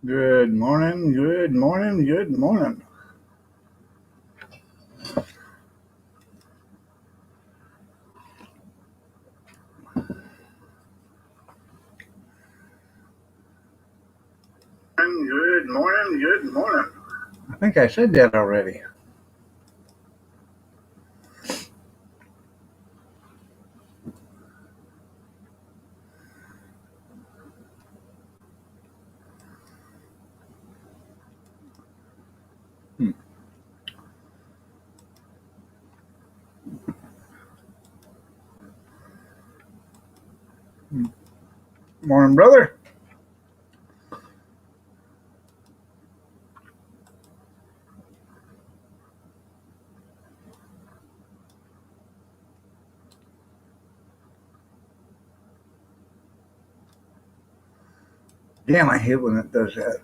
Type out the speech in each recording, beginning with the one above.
Good morning, good morning, good morning. Good morning, good morning. I think I said that already. Hmm. Morning, brother. Damn, I hate when it does that.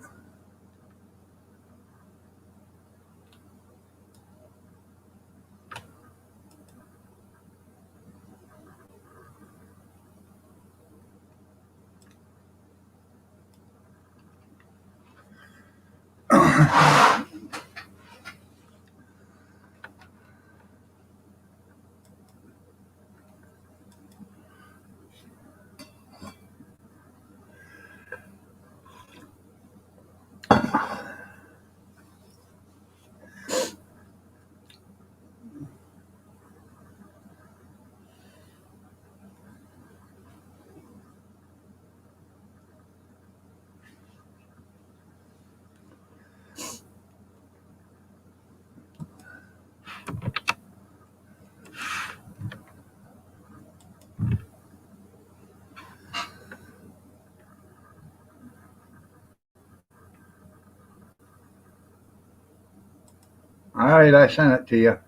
All right, I sent it to you.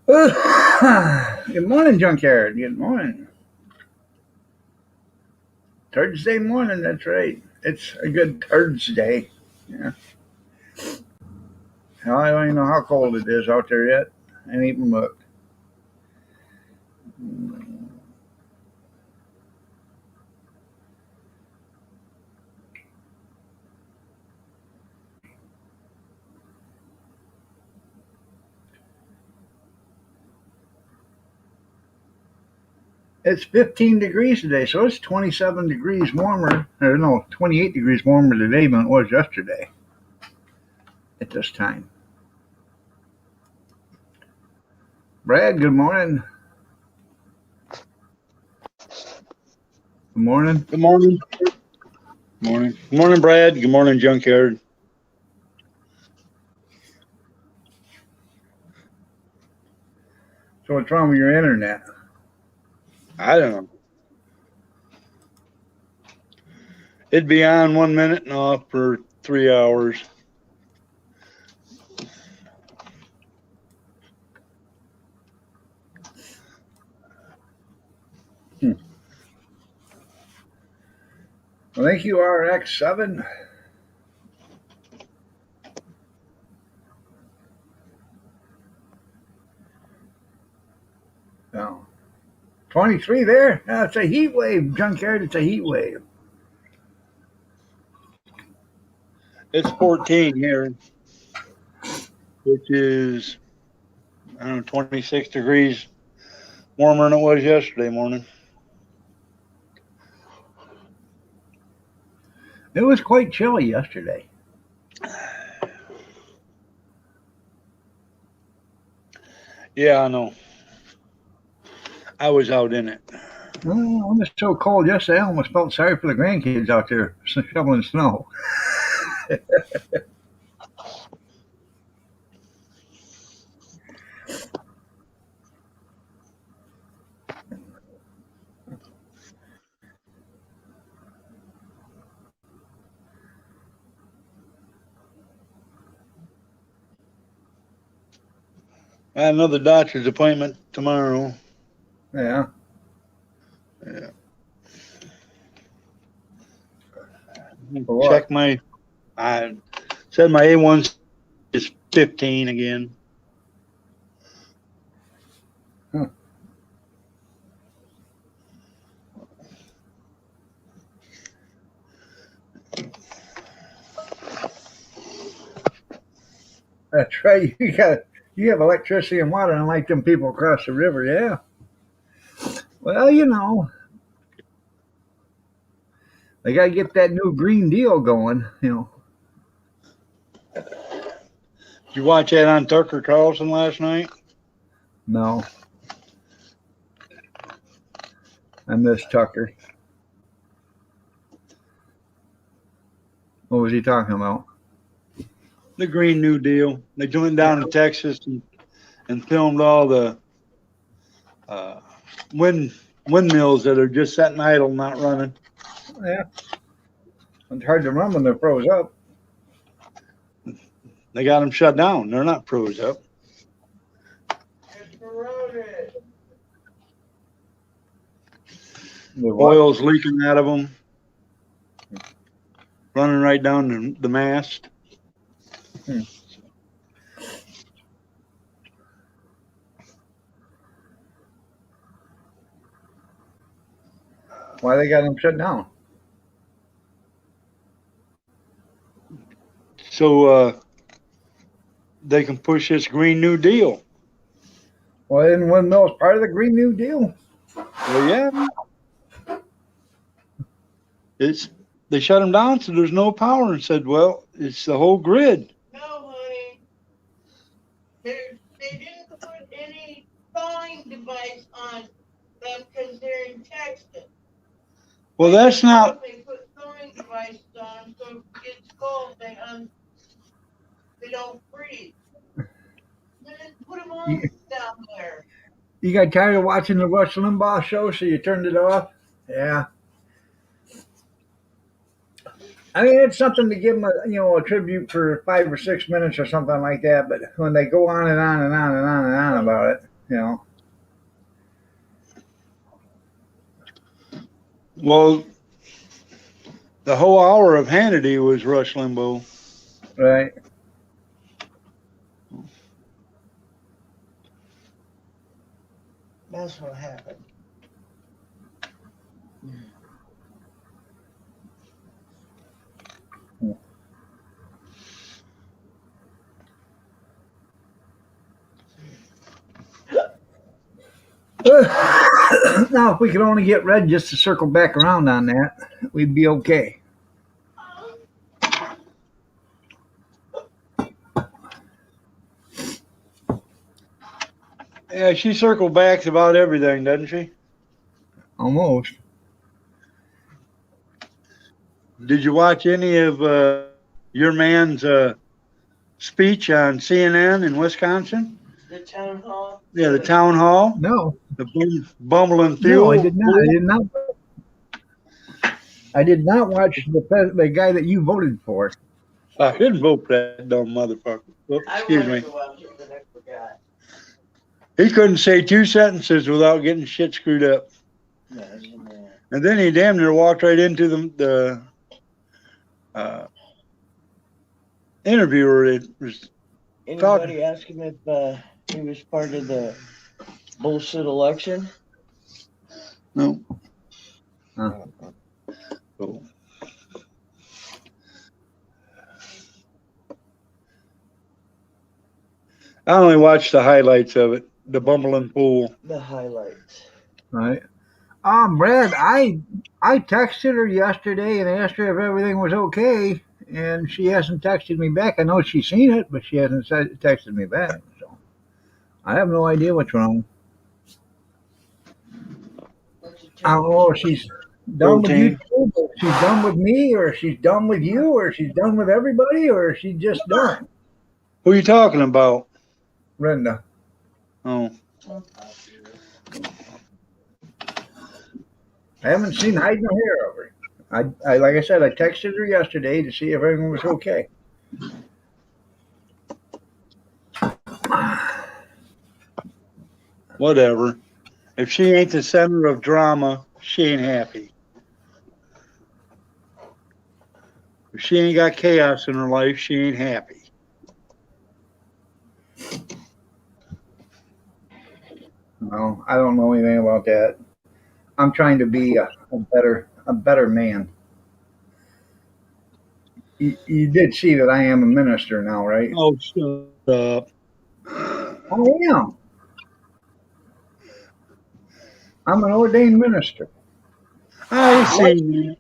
Good morning, Junkyard. Good morning. Thursday morning, that's right. It's a good Thursday. Yeah. Hell, I don't even know how cold it is out there yet. I ain't even looked. It's 15 degrees today, so it's 27 degrees warmer. Or no, 28 degrees warmer today than it was yesterday at this time. Brad, good morning. Good morning. Good morning. Morning. Good morning, Brad. Good morning, Junkyard. So what's wrong with your internet? I don't know. It'd be on 1 minute and off for 3 hours. Well, thank you, RX7. No. 23 there? No, it's a heat wave, Junkyard. It's a heat wave. It's 14 here, which is, I don't know, 26 degrees warmer than it was yesterday morning. It was quite chilly yesterday. Yeah, I know. I was out in it. Well, it was so cold yesterday, I almost felt sorry for the grandkids out there shoveling snow. I have another doctor's appointment tomorrow. Yeah. Yeah. For what? Check my. I said my A1 is 15 again. Huh. That's right. You have electricity and water, unlike them people across the river. Yeah. Well, they got to get that new Green Deal going. Did you watch that on Tucker Carlson last night? No, I miss Tucker. What was he talking about? The Green New Deal. They went down to Texas and filmed all the windmills that are just sitting idle, not running. Yeah. It's hard to run when they're froze up. They got them shut down. They're not froze up. Oil's leaking out of them, running right down the mast. Why they got them shut down? So they can push this Green New Deal. Well, isn't windmills part of the Green New Deal? Well, yeah. They shut them down, so there's no power, and said, well, it's the whole grid. No, honey. They didn't put any thawing device on them because they're in Texas. Well, that's not. They put thawing device on, so if it gets cold, they don't freeze. Then put them on down there. You got tired of watching the Rush Limbaugh show, so you turned it off? Yeah. I mean, it's something to give them a tribute for 5 or 6 minutes or something like that. But when they go on and on and on and on and on about it, Well, the whole hour of Hannity was Rush Limbaugh. Right. That's what happened. Now, if we could only get Red just to circle back around on that, we'd be okay. Yeah, she circled back about everything, doesn't she? Almost. Did you watch any of your man's speech on CNN in Wisconsin? The town hall? Yeah, the town hall. No. The bumbling fuel. No, I did not. I did not watch the guy that you voted for. I didn't vote for that dumb motherfucker. Oops, excuse me. To watch it, but I forgot. He couldn't say 2 sentences without getting shit screwed up. And then he damn near walked right into the interviewer. It was Anybody ask him if he was part of the bullshit election? no. Huh. So, I only watched the highlights of it. The bumbling fool. The highlights. Right. Brad, I texted her yesterday and asked her if everything was okay, and she hasn't texted me back. I know she's seen it, but she hasn't texted me back. So I have no idea what's wrong. I don't know if she's done with you, or she's done with me, or she's done with you, or she's done with everybody, or she's just done. Who are you talking about? Brenda. Oh. I haven't seen hide nor hair of her. I like I said, I texted her yesterday to see if everything was okay. whatever. If she ain't the center of drama, she ain't happy. If she ain't got chaos in her life, she ain't happy. No, I don't know anything about that. I'm trying to be a better man. You did see that I am a minister now, right? Oh, shut up. I am. I'm an ordained minister. I seen that.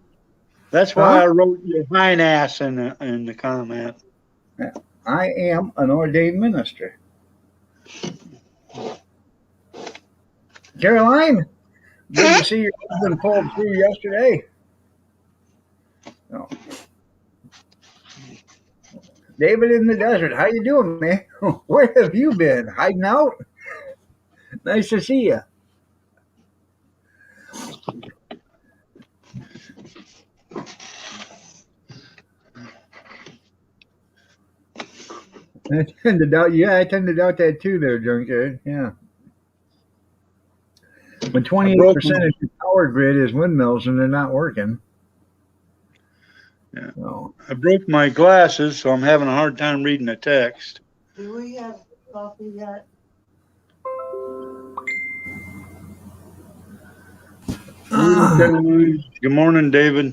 That's why Huh? I wrote your hind ass in the comment. I am an ordained minister. Caroline, good to see your husband pulled through yesterday. Oh. David in the desert, how you doing, man? Where have you been? Hiding out? Nice to see you. I tend to doubt. Yeah, I tend to doubt that too, there, Junkyard. Yeah. When I 28% broke of my, your power grid is windmills and they're not working. yeah. So, I broke my glasses, so I'm having a hard time reading the text. Do we have coffee yet? Good morning, David.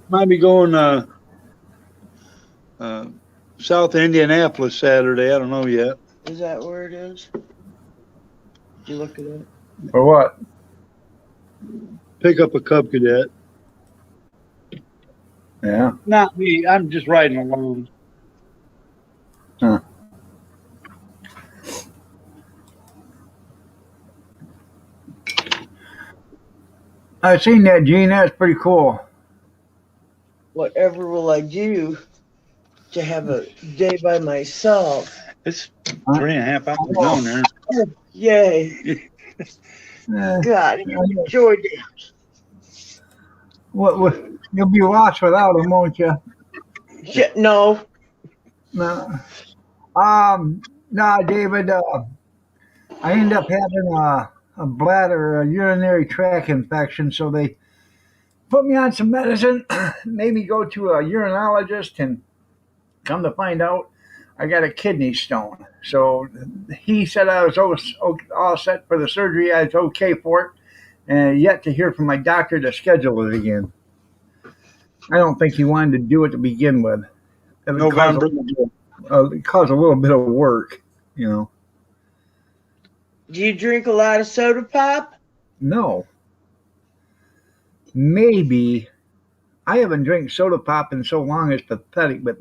Might be going south of Indianapolis Saturday. I don't know yet. Is that where it is? Did you look at it? for what? Pick up a Cub Cadet. Yeah. Not me. I'm just riding along. Huh. I've seen that, Gene. That's pretty cool. Whatever will I do to have a day by myself? It's Huh? 3.5 hours down there. Oh, yay. God, I enjoyed it. What? You'll be lost without them, won't you? No. No. No, David. I ended up having a bladder, a urinary tract infection, so they put me on some medicine, made me go to a urinologist, and come to find out, I got a kidney stone. So he said I was all set for the surgery. I was okay for it, and yet to hear from my doctor to schedule it again. I don't think he wanted to do it to begin with. It would November. cause a little bit of work, you know. Do you drink a lot of soda pop? No, maybe I haven't drank soda pop in so long it's pathetic, but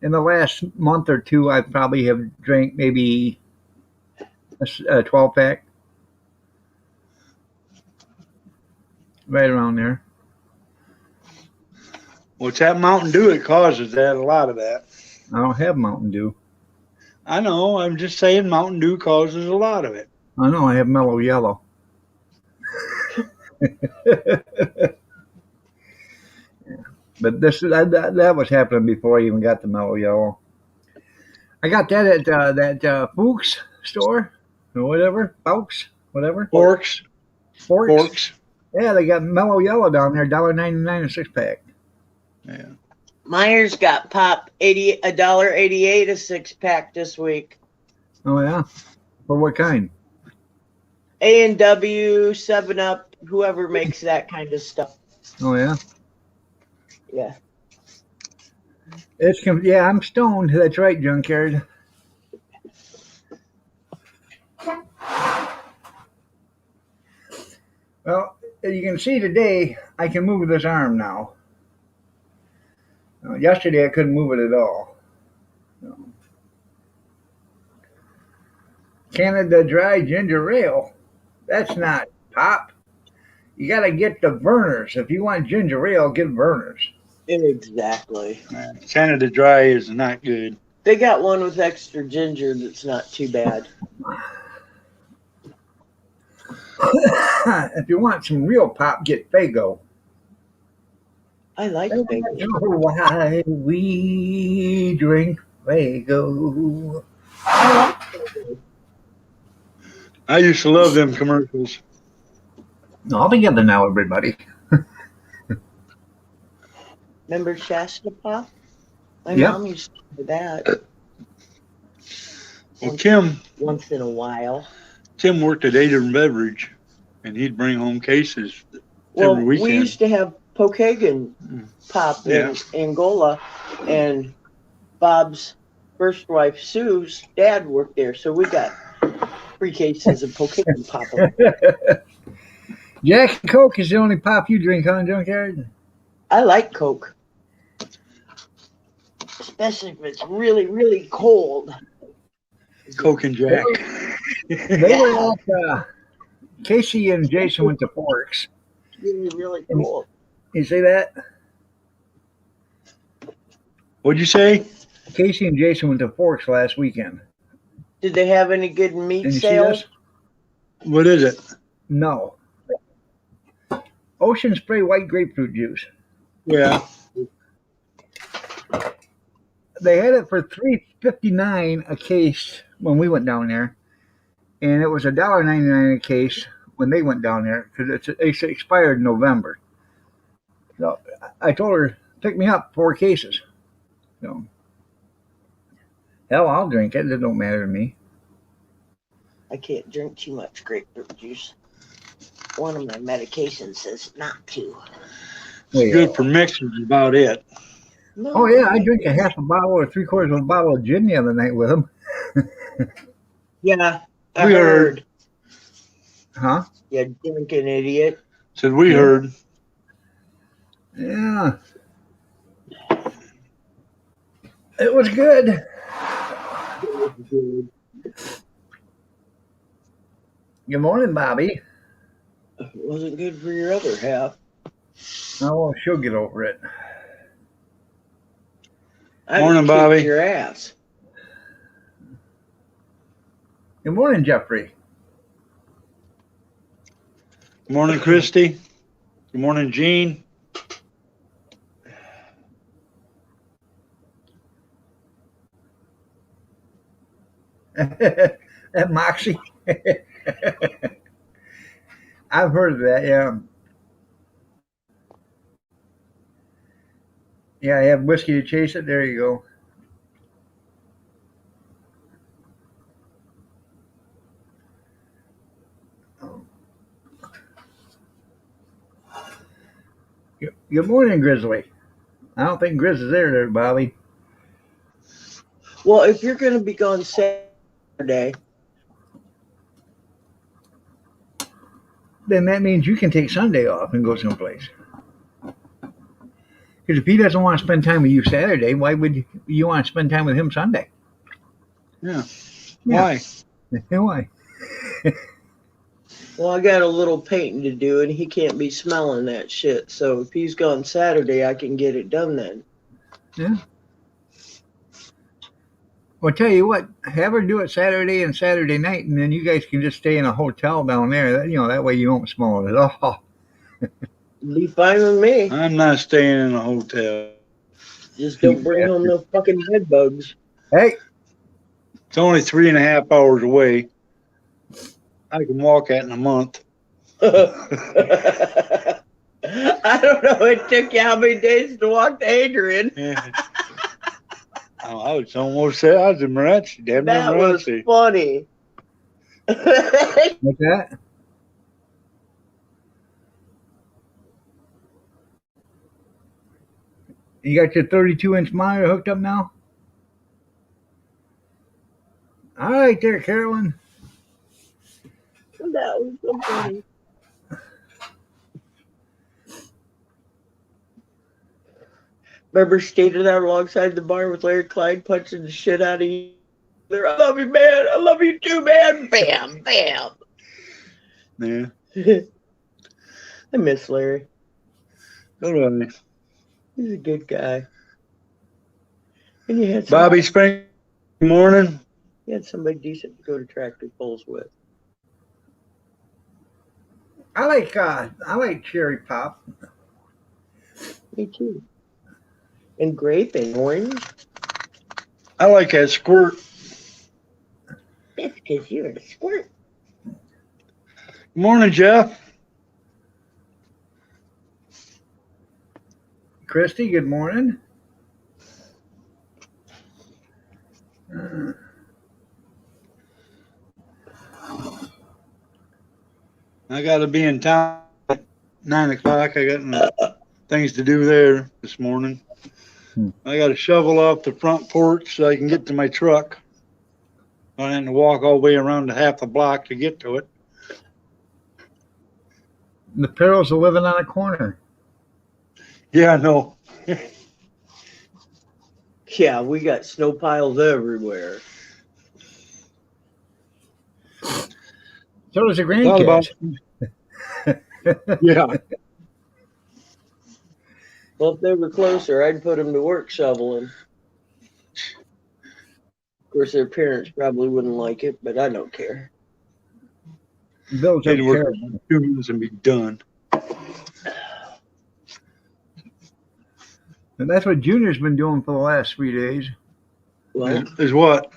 in the last month or two, I probably have drank maybe a 12 pack, right around there. Well, it's that Mountain Dew. It causes that, a lot of that. I don't have Mountain Dew. I know. I'm just saying Mountain Dew causes a lot of it. I know I have Mellow Yellow. But that was happening before I even got the Mellow Yellow. I got that at that Fuchs store or whatever. Fuchs, whatever. Forks. Yeah, they got Mellow Yellow down there, $1.99 a 6-pack. Yeah. Myers got pop $1.88 a 6-pack this week. Oh yeah, for what kind? A&W, 7-Up, whoever makes that kind of stuff. Oh yeah. Yeah. Yeah, I'm stoned. That's right, Junkyard. Well, you can see today I can move this arm now. Yesterday I couldn't move it at all. Canada Dry Ginger Ale. That's not pop. You got to get the Vernors. If you want ginger ale, get Vernors. Exactly. Canada Dry is not good. They got one with extra ginger that's not too bad. If you want some real pop, get Faygo. I like That's Faygo. why we drink Faygo. I like Faygo. I used to love them commercials. All together now, everybody. Remember Shasta Pop? My Yep. mom used to do that Well, Kim once in a while. worked at Ader and Beverage, and he'd bring home cases Well, every weekend. we used to have Pokagon Pop in Angola, and Bob's first wife Sue's dad worked there, so we got 3 cases of Pokagon Pop. Jack and Coke is the only pop you drink, huh, Junkyard? I like Coke, especially if it's really, really cold. Coke and Jack. They were at, Casey and Jason went to Forks. Really, really cold. You see that? What'd you say? Casey and Jason went to Forks last weekend. Did they have any good meat Did you see sales? this? What is it? No. Ocean Spray white grapefruit juice. Yeah. They had it for $3.59 a case when we went down there, and it was $1.99 a case when they went down there because it's expired in November. So I told her, pick me up 4 cases. So, hell, I'll drink it. It don't matter to me. I can't drink too much grapefruit juice. One of my medications says not to. It's good for mixing is about it. No, Oh, yeah, I drank a half a bottle or 3/4 of a bottle of gin the other night with them. Yeah, I We heard. Huh? You drinking idiot. Said we heard. Yeah. It was good. Good morning, Bobby. It wasn't good for your other half. Oh, well, she'll get over it. I Morning, kicked Bobby. your ass. Good morning, Jeffrey. Good morning, Christy. Good morning, Gene. That Moxie. I've heard of that, yeah. Yeah, I have whiskey to chase it. There you go. Good morning, Grizzly. I don't think Grizz is there, Bobby. Well, if you're going to be gone Saturday, Then that means you can take Sunday off and go someplace. Because if he doesn't want to spend time with you Saturday, why would you want to spend time with him Sunday? Yeah. Yeah. Why? Why? well, I got a little painting to do, and he can't be smelling that shit. So if he's gone Saturday, I can get it done then. Yeah. Well, tell you what, have her do it Saturday and Saturday night, and then you guys can just stay in a hotel down there. You know, that way you won't smell it at all. Be fine with me. I'm not staying in a hotel. Just don't bring home no fucking bed bugs. Hey, It's only 3.5 hours away. I can walk that in a month. I don't know. It took you how many days to walk to Adrian? Yeah. I was almost there. I was in Morenci. Damn near That was Morenci. funny. what's that? You got your 32-inch monitor hooked up now? All right there, Carolyn. That was so funny. Remember standing out alongside the bar with Larry Clyde punching the shit out of you? I love you, man. I love you too, man. Bam, bam. Yeah. I miss Larry. Go to me. He's a good guy. And you had Bobby Spring, good morning. You had somebody decent to go to tractor pulls with. I like cherry pop. Me too. And grape and orange. I like that squirt. That's because you're a squirt. Good morning, Jeff. Christy, good morning. I got to be in town at 9 o'clock. I got things to do there this morning. I got to shovel off the front porch so I can get to my truck. I had to walk all the way around to half the block to get to it. The perils of living on a corner. Yeah, I know. Yeah, we got snow piles everywhere. So does the grandkids. Yeah. Well, if they were closer, I'd put them to work shoveling. Of course, their parents probably wouldn't like it, but I don't care. Bill They'd took work care for 2 minutes and be done. And that's what Junior's been doing for the last 3 days. Well, Is what?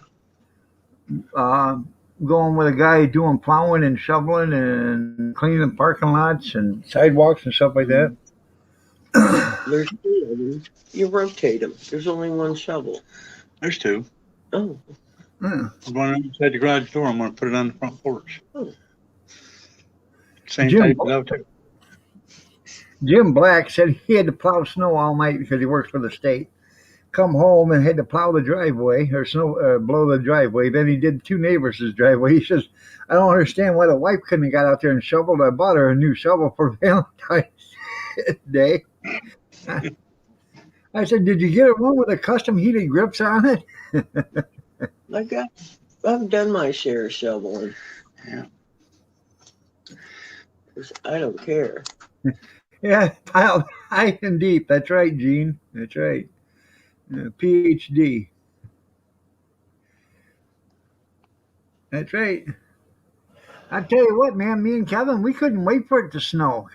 Going with a guy doing plowing and shoveling and cleaning parking lots and sidewalks and stuff like that. there's 2 of them. You rotate them. There's only 1 shovel. There's 2. Oh, Yeah. One inside the garage door. I'm going to put it on the front porch. Oh. Same Jim- type of out too. Jim Black said he had to plow snow all night because he works for the state. Come home and had to plow the driveway or blow the driveway. Then he did 2 neighbors' driveway. He says, I don't understand why the wife couldn't have got out there and shoveled. I bought her a new shovel for Valentine's Day. I said, did you get it one with a custom heated grips on it? I've done my share of shoveling. Yeah. 'Cause I don't care. Yeah, piled high and deep. That's right, Gene. That's right. PhD. That's right. I tell you what, man, me and Kevin, we couldn't wait for it to snow.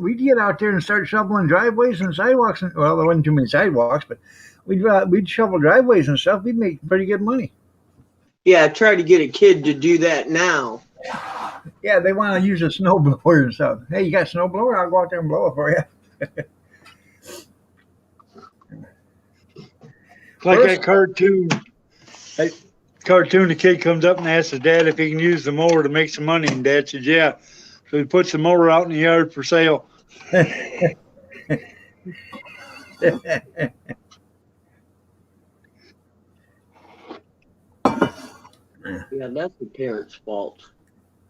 We'd get out there and start shoveling driveways and sidewalks. Well, there wasn't too many sidewalks, but we'd shovel driveways and stuff. We'd make pretty good money. Yeah, I try to get a kid to do that now. Yeah, they want to use a snowblower and stuff. Hey, you got a snowblower? I'll go out there and blow it for you. Like that cartoon. That cartoon, the kid comes up and asks his dad if he can use the mower to make some money. And Dad says, yeah. So he puts the mower out in the yard for sale. Yeah, that's the parents' fault.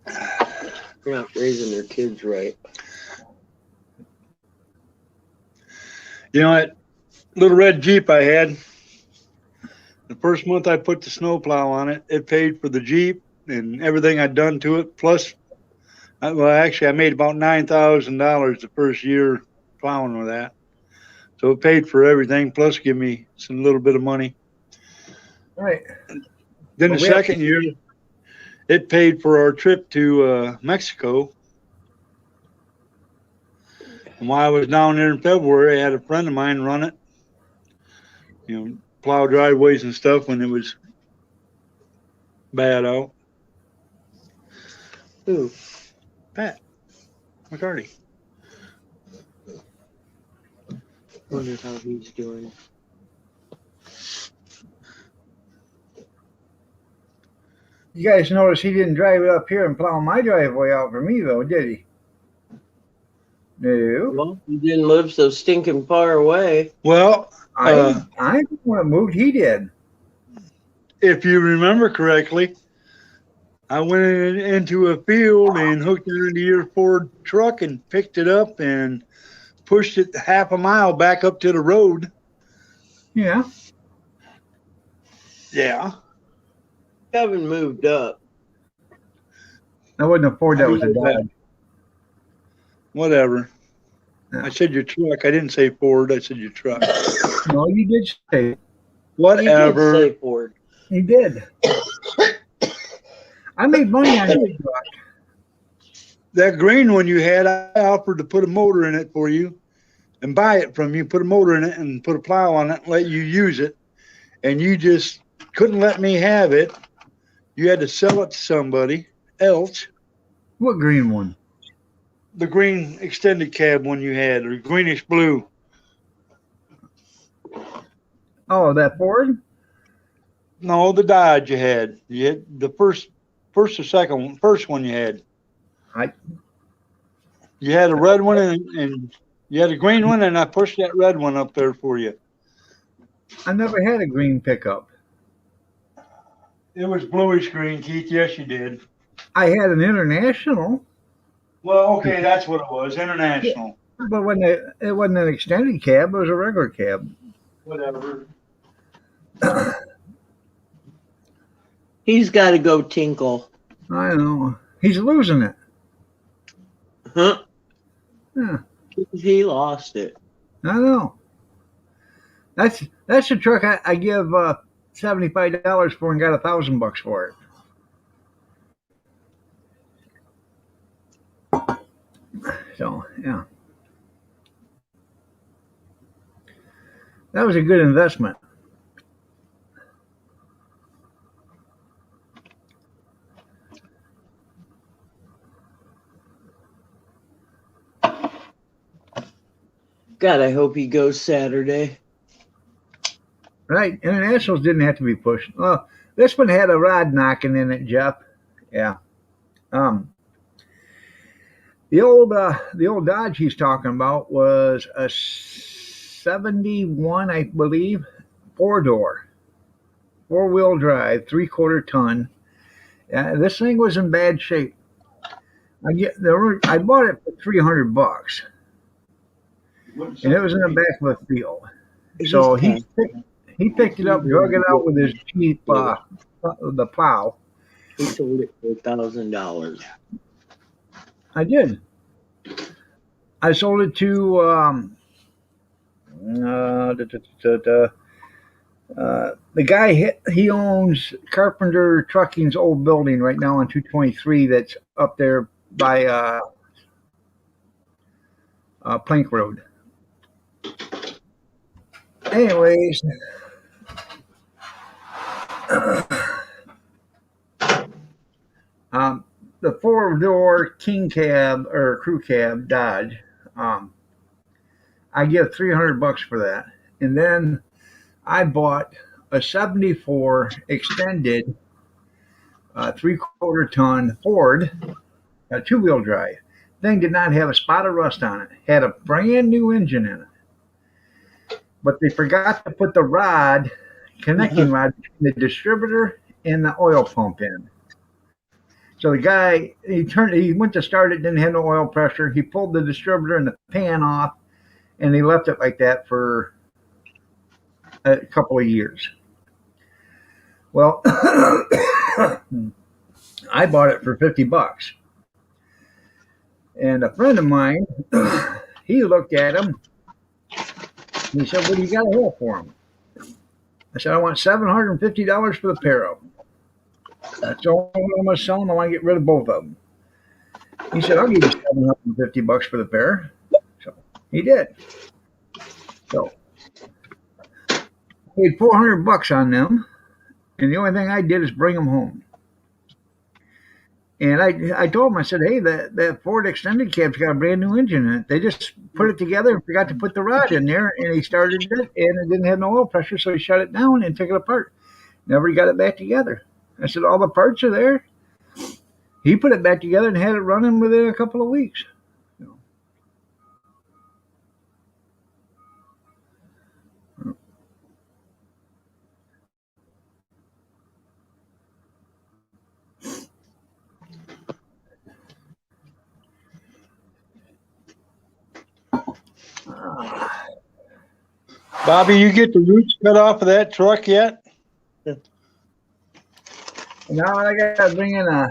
They're not raising their kids right. You know, that little red Jeep I had, the first month I put the snowplow on it, it paid for the Jeep and everything I'd done to it. Plus, well, actually, I made about $9,000 the first year plowing with that. So it paid for everything, plus give me some little bit of money. Right. Then Well, the second year, it paid for our trip to Mexico. And while I was down there in February, I had a friend of mine run it. You know, plow driveways and stuff when it was bad out. Who? Pat McCarty. Wonder how he's doing. You guys notice he didn't drive it up here and plow my driveway out for me, though, did he? No. Well, he didn't live so stinking far away. Well, I didn't want to move. He did. if you remember correctly, I went into a field and hooked it into your Ford truck and picked it up and pushed it half a mile back up to the road. Yeah. Yeah. Kevin moved up. I wasn't a Ford. That was a Dodge. Whatever. I said your truck. I didn't say Ford. I said your truck. No, you did say it. Whatever. You did say Ford. You did. I made money on your truck. That green one you had, I offered to put a motor in it for you and buy it from you, put a motor in it and put a plow on it and let you use it. And you just couldn't let me have it. You had to sell it to somebody else. What green one? The green extended cab one you had, or greenish blue. Oh, that Ford? No, the Dodge you had. You had the first or second one, first one you had. You had a red one and you had a green one, and I pushed that red one up there for you. I never had a green pickup. It was bluish green, Keith. Yes, you did. I had an International. Well, okay, that's what it was. International. But when it wasn't an extended cab, it was a regular cab. Whatever. He's got to go tinkle. I know. He's losing it. Huh? Yeah, He lost it. I know. That's the truck I give $75 for and got $1,000 for it. So yeah, that was a good investment. God, I hope he goes Saturday. Right, Internationals didn't have to be pushed. Well, this one had a rod knocking in it, Jeff. Yeah. The old Dodge he's talking about was a 71, I believe, 4-door, 4-wheel drive, 3/4 ton. This thing was in bad shape. I bought it for $300, and it was in the back of a field. So he picked it up, drug it out with his cheap the plow. He sold it for $1,000. I did. I sold it to the guy. He owns Carpenter Trucking's old building right now on 223. That's up there by Plank Road. Anyways, the 4-door king cab or crew cab Dodge. I give $300 for that, and then I bought a 74 extended 3/4 ton Ford, a 2-wheel drive. Thing did not have a spot of rust on it. Had a brand new engine in it, but they forgot to put the connecting rod between the distributor and the oil pump in. So the guy, he went to start it, didn't have no oil pressure. He pulled the distributor and the pan off, and he left it like that for a couple of years. Well, I bought it for $50. And a friend of mine, he looked at him, and he said, "What do you got to have for him?" I said, "I want $750 for the pair of them. That's all I'm going to sell them. I want to get rid of both of them." He said, "I'll give you $750 for the pair." So he did. So I paid $400 on them, and the only thing I did is bring them home. And I told him, I said, "Hey, that Ford extended cab's got a brand new engine in it. They just put it together and forgot to put the rod in there, and he started it, and it didn't have no oil pressure, so he shut it down and took it apart. Never got it back together." I said, "All the parts are there." He put it back together and had it running within a couple of weeks. Bobby, you get the roots cut off of that truck yet? Now I got to bring in a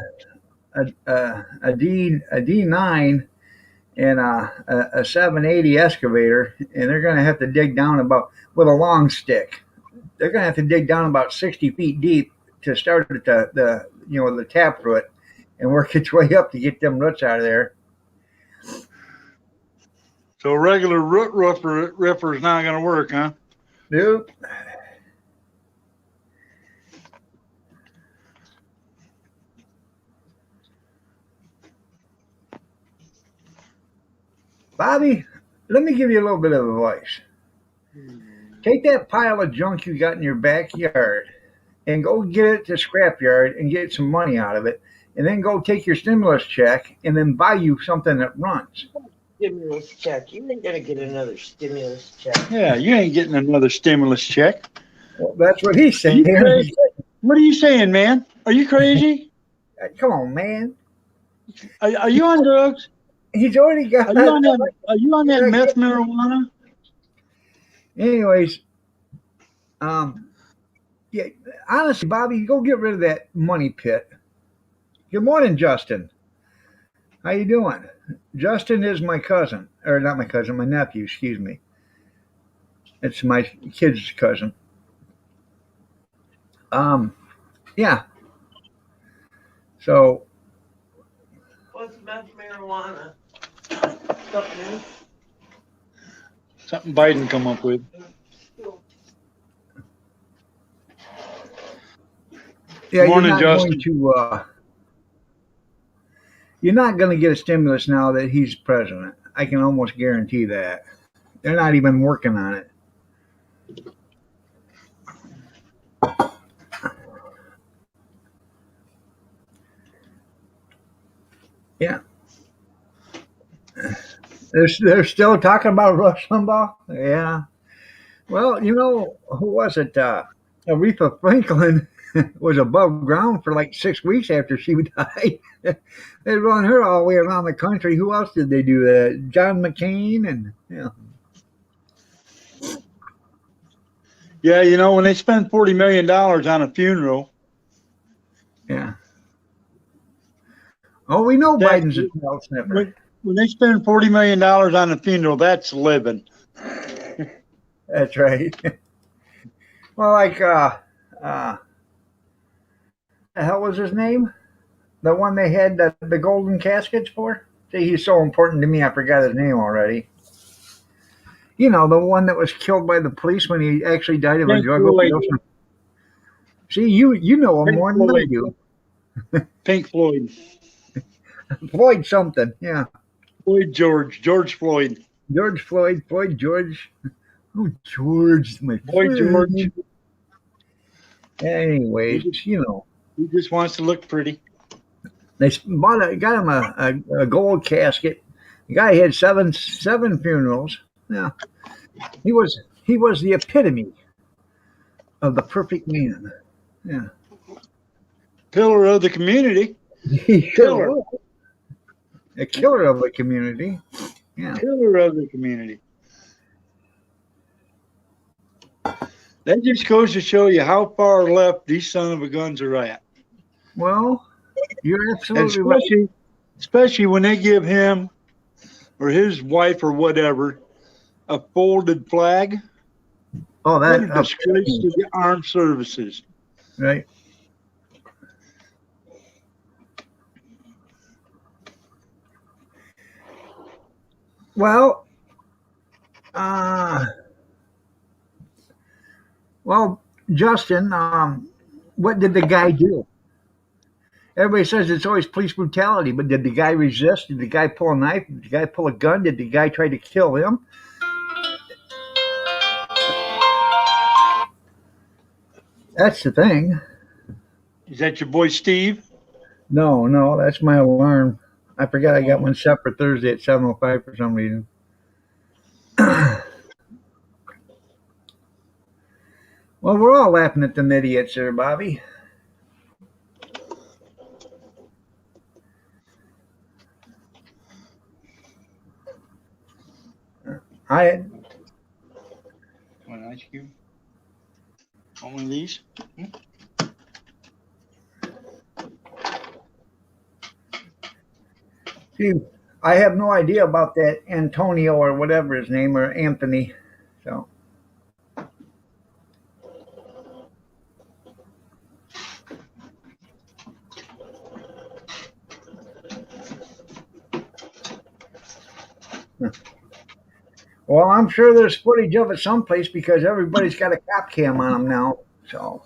D9, and a 780 excavator, and they're going to have to dig down about with a long stick. They're going to have to dig down about 60 feet deep to start at the tap root and work its way up to get them roots out of there. So a regular root ripper is not going to work, huh? Nope. Bobby, let me give you a little bit of advice. Take that pile of junk you got in your backyard and go get it to scrapyard and get some money out of it, and then go take your stimulus check and then buy you something that runs. Stimulus check. You ain't gonna get another stimulus check. Yeah, you ain't getting another stimulus check. Well, that's what he's saying. What are you saying, man? Are you crazy? Come on, man. Are you on drugs? He's already got. Are you on that meth marijuana? Anyways, yeah. Honestly, Bobby, go get rid of that money pit. Good morning, Justin. How you doing? Justin is my cousin, or not my cousin, my nephew. Excuse me. It's my kid's cousin. Yeah. So. What's meth marijuana? Something. Something Biden come up with. Yeah, Morning, you're not Justin. you're not going to get a stimulus now that he's president. I can almost guarantee that. They're not even working on it. Yeah. They're still talking about Rush Limbaugh? Yeah. Well, who was it? Aretha Franklin was above ground for like 6 weeks after she died. They run her all the way around the country. Who else did they do that? John McCain and Yeah, when they spend $40 million on a funeral. Yeah. Oh, we know Biden's a tail sniffer. When they spend $40 million on a funeral, that's living. That's right. Well, like the hell was his name? The one they had the golden caskets for? See, he's so important to me, I forgot his name already. The one that was killed by the police when he actually died of a drug overdose. See, you know him more than I do. Pink Floyd. Floyd something, yeah. George Floyd. George Floyd, George. Oh, George, my Boy, friend. George. Anyways, He just wants to look pretty. They got him a gold casket. The guy had seven funerals. Yeah, he was the epitome of the perfect man. Yeah, Pillar of the community. he sure was. A killer of the community. Yeah, Pillar of the community. That just goes to show you how far left these son of a guns are at. Well, you're absolutely right. Especially when they give him or his wife or whatever a folded flag. Oh, What a disgrace to the armed services. Right. Well, Justin, what did the guy do? Everybody says it's always police brutality, but did the guy resist? Did the guy pull a knife? Did the guy pull a gun? Did the guy try to kill him? That's the thing. Is that your boy Steve? No, that's my alarm. I forgot I got one set for Thursday at 7:05 for some reason. Well, we're all laughing at them idiots there, Bobby. Want ice cube? Want one of these? See, I have no idea about that Antonio or whatever his name, or Anthony. So well, I'm sure there's footage of it someplace because everybody's got a cop cam on them now. So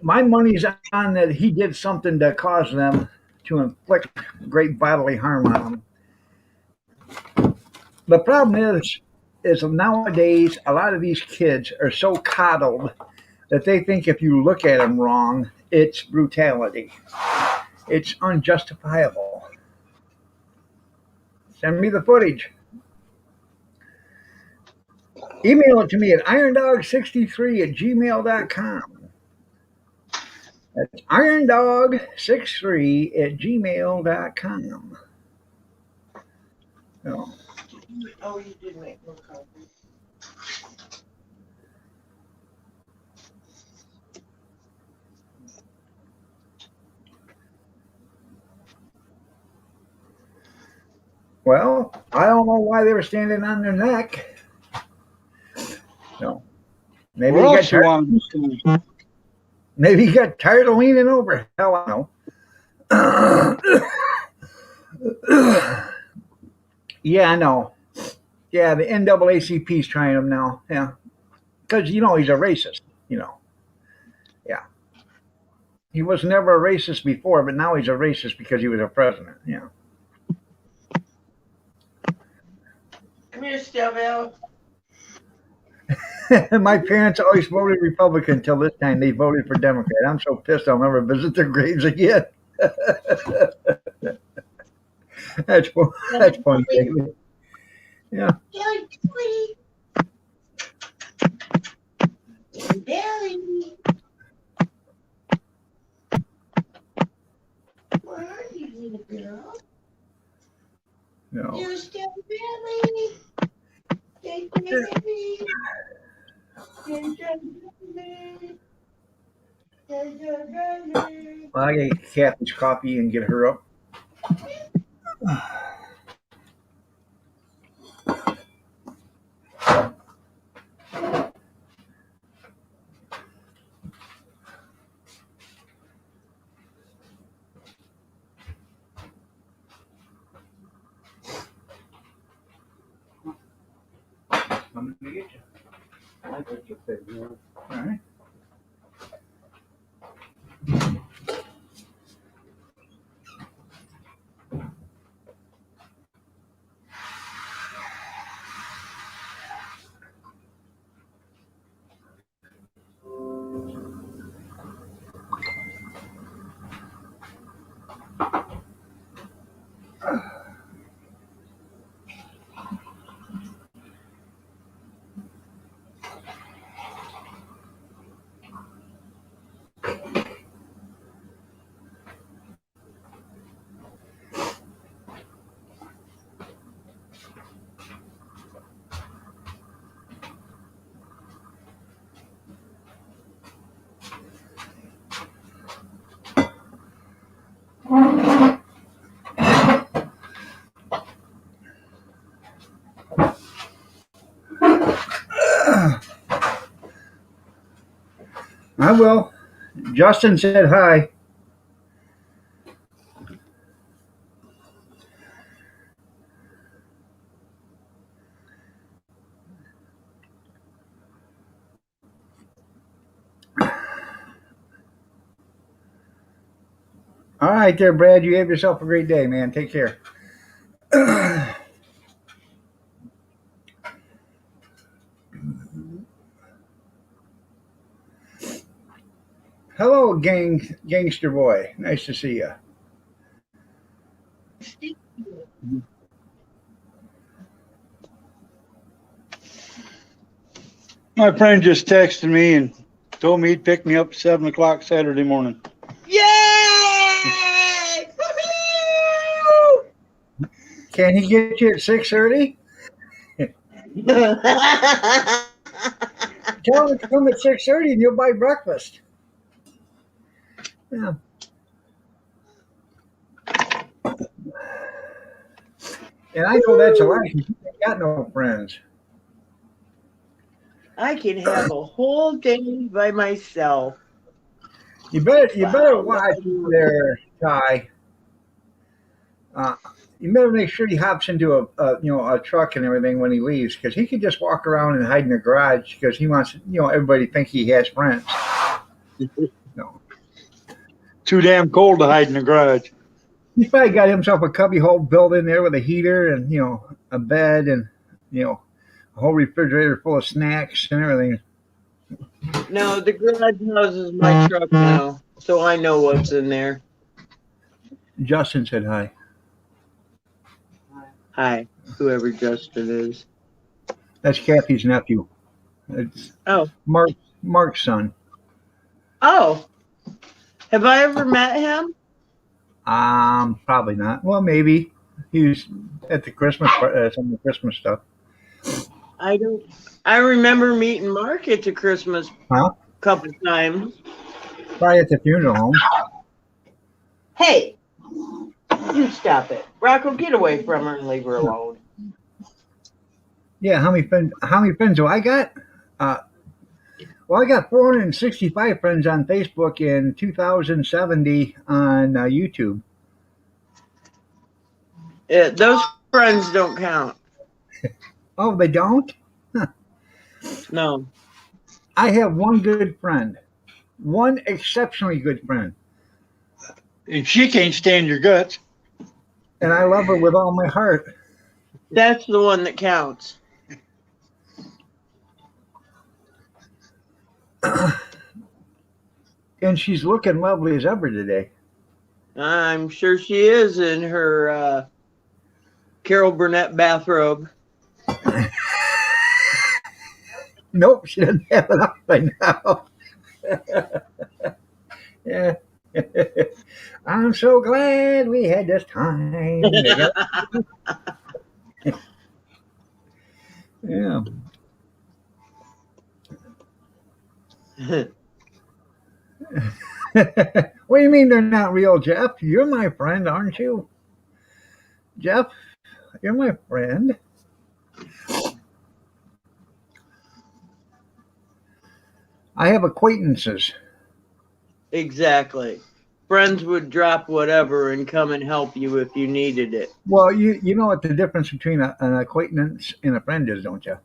my money's on that he did something to cause them to inflict great bodily harm on them. The problem is nowadays a lot of these kids are so coddled that they think if you look at them wrong, it's brutality. It's unjustifiable. Send me the footage. Email it to me at irondog63@gmail.com. That's irondog63@gmail.com. So, Oh, you did make more coffee. well, I don't know why they were standing on their neck. So maybe Where he got else you tired. want? Maybe he got tired of leaning over. Hell, I know. Yeah, I know. Yeah, the NAACP's trying him now. Yeah, because he's a racist. Yeah, he was never a racist before, but now he's a racist because he was a president. Yeah. Come here, Stelville. My parents always voted Republican until this time. They voted for Democrat. I'm so pissed I'll never visit their graves again. That's funny. David. Yeah. Daddy. Where are you, little girl? No. You're still Billy. Hey, baby. Well, I gotta get Kathy's coffee and get her up. I'm gonna get you. I like what you said. All right. I will. Justin said hi. All right there, Brad. You have yourself a great day, man. Take care. Hello, gangster boy. Nice to see you. My friend just texted me and told me he'd pick me up at 7 o'clock Saturday morning. Yay! Can he get you at 6:30? Tell him to come at 6:30 and you'll buy breakfast. Yeah. And I know that's a lie. You ain't got no friends. I can have a whole day by myself. You better Wow. watch there, Ty. Uh, you better make sure he hops into a truck and everything when he leaves, because he could just walk around and hide in the garage because he wants everybody to think he has friends. No, Too damn cold to hide in the garage. he's probably got himself a cubby hole built in there with a heater and a bed and a whole refrigerator full of snacks and everything. No, the garage houses my truck now, so I know what's in there. Justin said hi. Hi, whoever Justin is. That's Kathy's nephew. It's Oh. Mark's son. Oh. Have I ever met him? Probably not. Well, maybe he was at the Christmas some of the Christmas stuff. I don't. I remember meeting Mark at the Christmas couple times. Probably at the funeral home. Hey, you stop it, Rocco. Get away from her and leave her alone. Yeah, how many friends do I got? Well, I got 465 friends on Facebook and 2,070 on YouTube. Those friends don't count. Oh, they don't? Huh. No. I have one good friend. One exceptionally good friend. And she can't stand your guts. And I love her with all my heart. That's the one that counts. And she's looking lovely as ever today. I'm sure she is in her Carol Burnett bathrobe. Nope, she doesn't have it up by now. Yeah. I'm so glad we had this time. Yeah. What do you mean they're not real, Jeff? You're my friend, aren't you? Jeff, you're my friend. I have acquaintances. Exactly. Friends would drop whatever and come and help you if you needed it. Well, you know what the difference between an acquaintance and a friend is, don't you?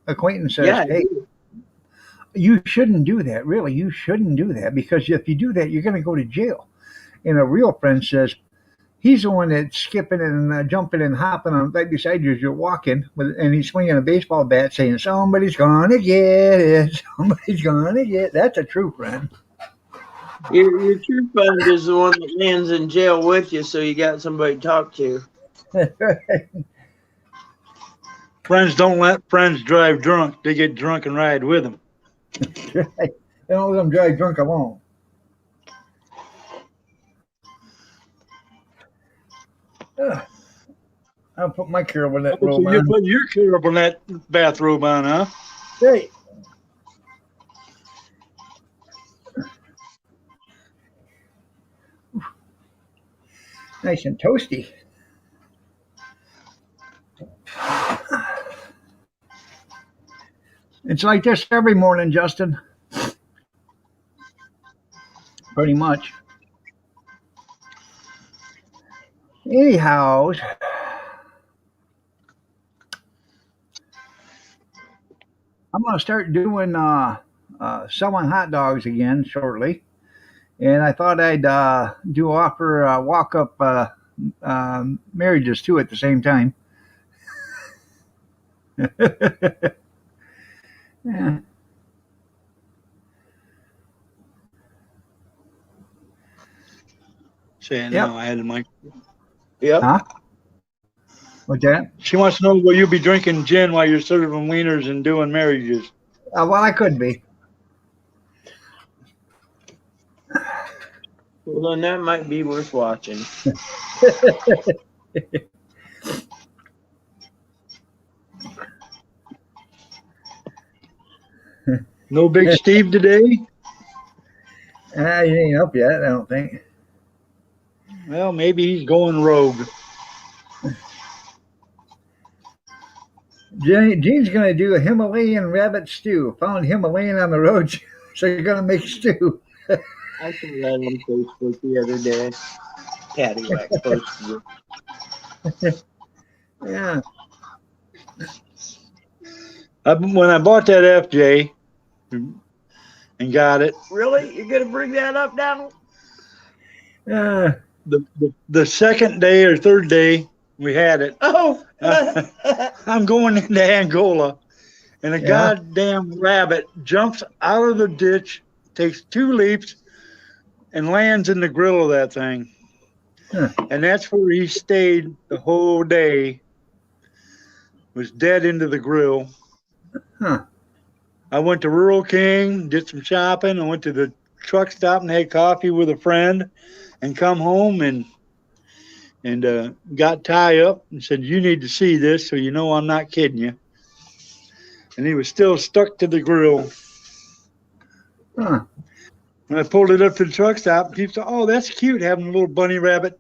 Acquaintance says, Yeah, hey, you shouldn't do that. Really, you shouldn't do that, because if you do that, you're going to go to jail. And a real friend says, he's the one that's skipping and jumping and hopping on right beside you as you're walking, and he's swinging a baseball bat saying, somebody's going to get it. Somebody's going to get it. That's a true friend. Your true friend is the one that lands in jail with you, so you got somebody to talk to. Friends don't let friends drive drunk. They get drunk and ride with them. Right. They don't let them drive drunk alone. I'll put my Carol Burnett robe So you're on. putting your Carol Burnett bathrobe on, huh? Hey. Nice and toasty. It's like this every morning, Justin. Pretty much. Anyhow, I'm going to start doing selling hot dogs again shortly. And I thought I'd offer walk-up marriages too at the same time. Yeah. Saying Yep. no, I had the mic. Yep. Huh? What's that? She wants to know, will you be drinking gin while you're serving wieners and doing marriages? Well, I could be. Well, then that might be worth watching. No Big Steve today? He ain't up yet, I don't think. Well, maybe he's going rogue. Gene's going to do a Himalayan rabbit stew. Found Himalayan on the road, so you're going to make stew. I saw that on Facebook the other day. Paddywhack posted it. Yeah. When I bought that FJ and got it, Really? You're gonna bring that up now? the second day or third day we had it, Oh. I'm going into Angola, and a goddamn rabbit jumps out of the ditch, takes 2 leaps, and lands in the grill of that thing. And that's where he stayed the whole day. Was dead into the grill. I went to Rural King, did some shopping. I went to the truck stop and had coffee with a friend, and come home and got Ty up and said, "You need to see this, so you know I'm not kidding you." And he was still stuck to the grill. Huh. When I pulled it up to the truck stop, people said, "Oh, that's cute, having a little bunny rabbit."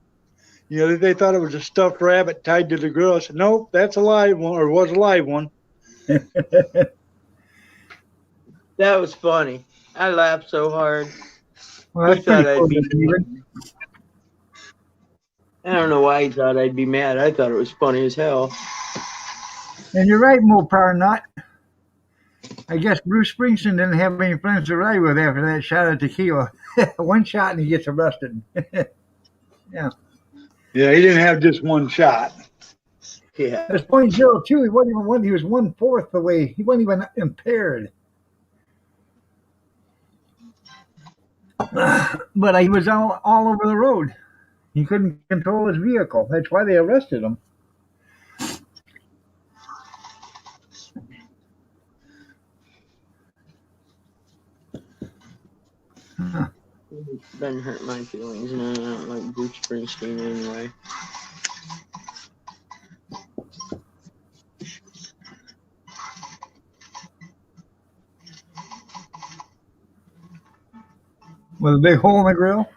You know, they thought it was a stuffed rabbit tied to the grill. I said, "Nope, that's a live one, or was a live one." That was funny. I laughed so hard. Well, He thought I'd be mad. I don't know why he thought I'd be mad. I thought it was funny as hell. And you're right, Mopar Nut. I guess Bruce Springsteen didn't have any friends to ride with after that shot of tequila. One shot and he gets arrested. Yeah. Yeah, he didn't have just one shot. Yeah. It's .02. He wasn't even one. He was 1/4 the way. He wasn't even impaired. But he was all over the road. He couldn't control his vehicle. That's why they arrested him. Doesn't hurt my feelings, and I don't like Bruce Springsteen anyway. With a big hole in the grill.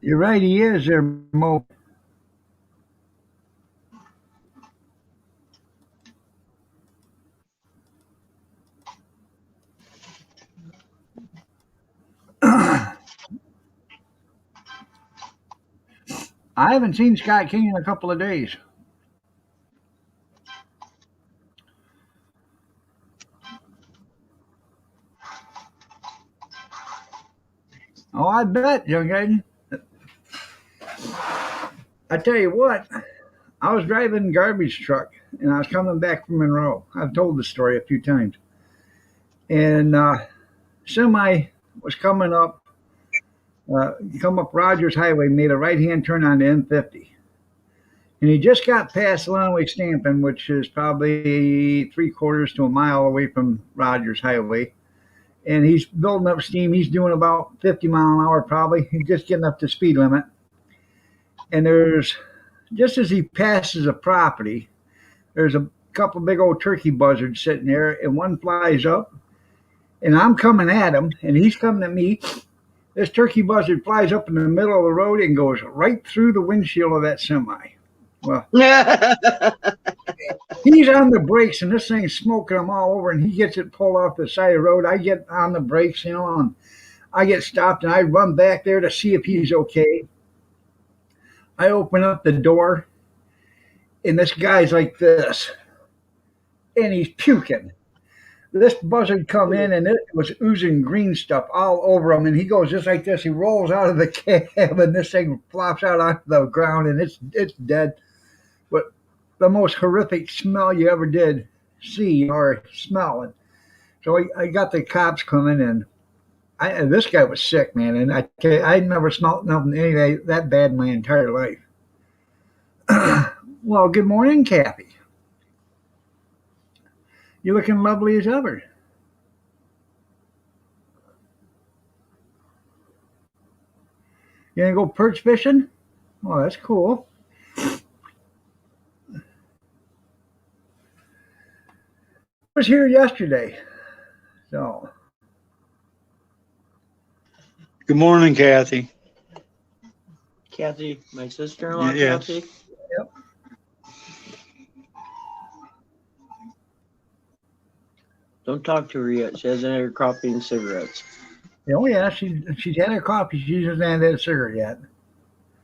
You're right, he is there, Mo. I haven't seen Scott King in a couple of days. Oh, I bet, young lady. I tell you what, I was driving a garbage truck and I was coming back from Monroe. I've told the story a few times. And semi was coming up, come up Rogers Highway, made a right-hand turn on the N50. And he just got past Lawnmower Stamping, which is probably 3/4 to a mile away from Rogers Highway. And he's building up steam. He's doing about 50 miles an hour probably. He's just getting up to speed limit. And there's, just as he passes a property, there's a couple big old turkey buzzards sitting there, and one flies up, and I'm coming at him, and he's coming at me. This turkey buzzard flies up in the middle of the road and goes right through the windshield of that semi. Well, he's on the brakes, and this thing's smoking him all over, and he gets it pulled off the side of the road. I get on the brakes, and I get stopped, and I run back there to see if he's okay. I open up the door, and this guy's like this, and he's puking. This buzzard come in, and it was oozing green stuff all over him, and he goes just like this. He rolls out of the cab, and this thing flops out onto the ground, and it's dead. But the most horrific smell you ever did see or smell. And so I got the cops coming, and this guy was sick, man, and I never smelled nothing anything that bad in my entire life. Well, good morning, Kathy. You're looking lovely as ever. You gonna go perch fishing? Oh, that's cool. I was here yesterday, so. Good morning, Kathy. Kathy, my sister-in-law, Yes. Kathy. Yep. Don't talk to her yet. She hasn't had her coffee and cigarettes. Oh yeah, she's had her coffee. She just hasn't had a cigarette yet.